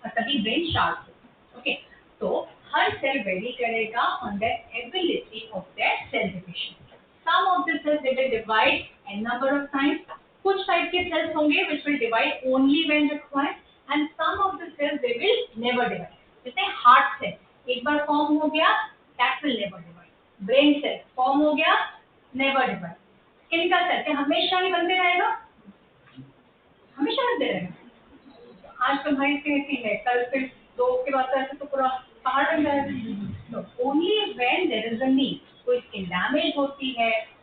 और तभी ब्रेन शार्प हो। ओके, तो हर सेल वेरी करेगा on the ability of that cell division. Some of the cells they will divide an number of times, कुछ टाइप के सेल्स होंगे which will divide only when required, and some of the cells they will never divide. जैसे heart cell एक बार form हो गया, that will never divide. Brain cell form हो गया, नेवर डिवाइड। स्किन का सेल क्या हमेशा ही बनते रहेगा? हमेशा बनते रहेगा। आज तुम्हारी स्किन ऐसी है, कल फिर 2 के बाद ऐसे तो पूरा पहाड़ बन जाएगा। Only when there is a need, कोई स्किन डैमेज होती है,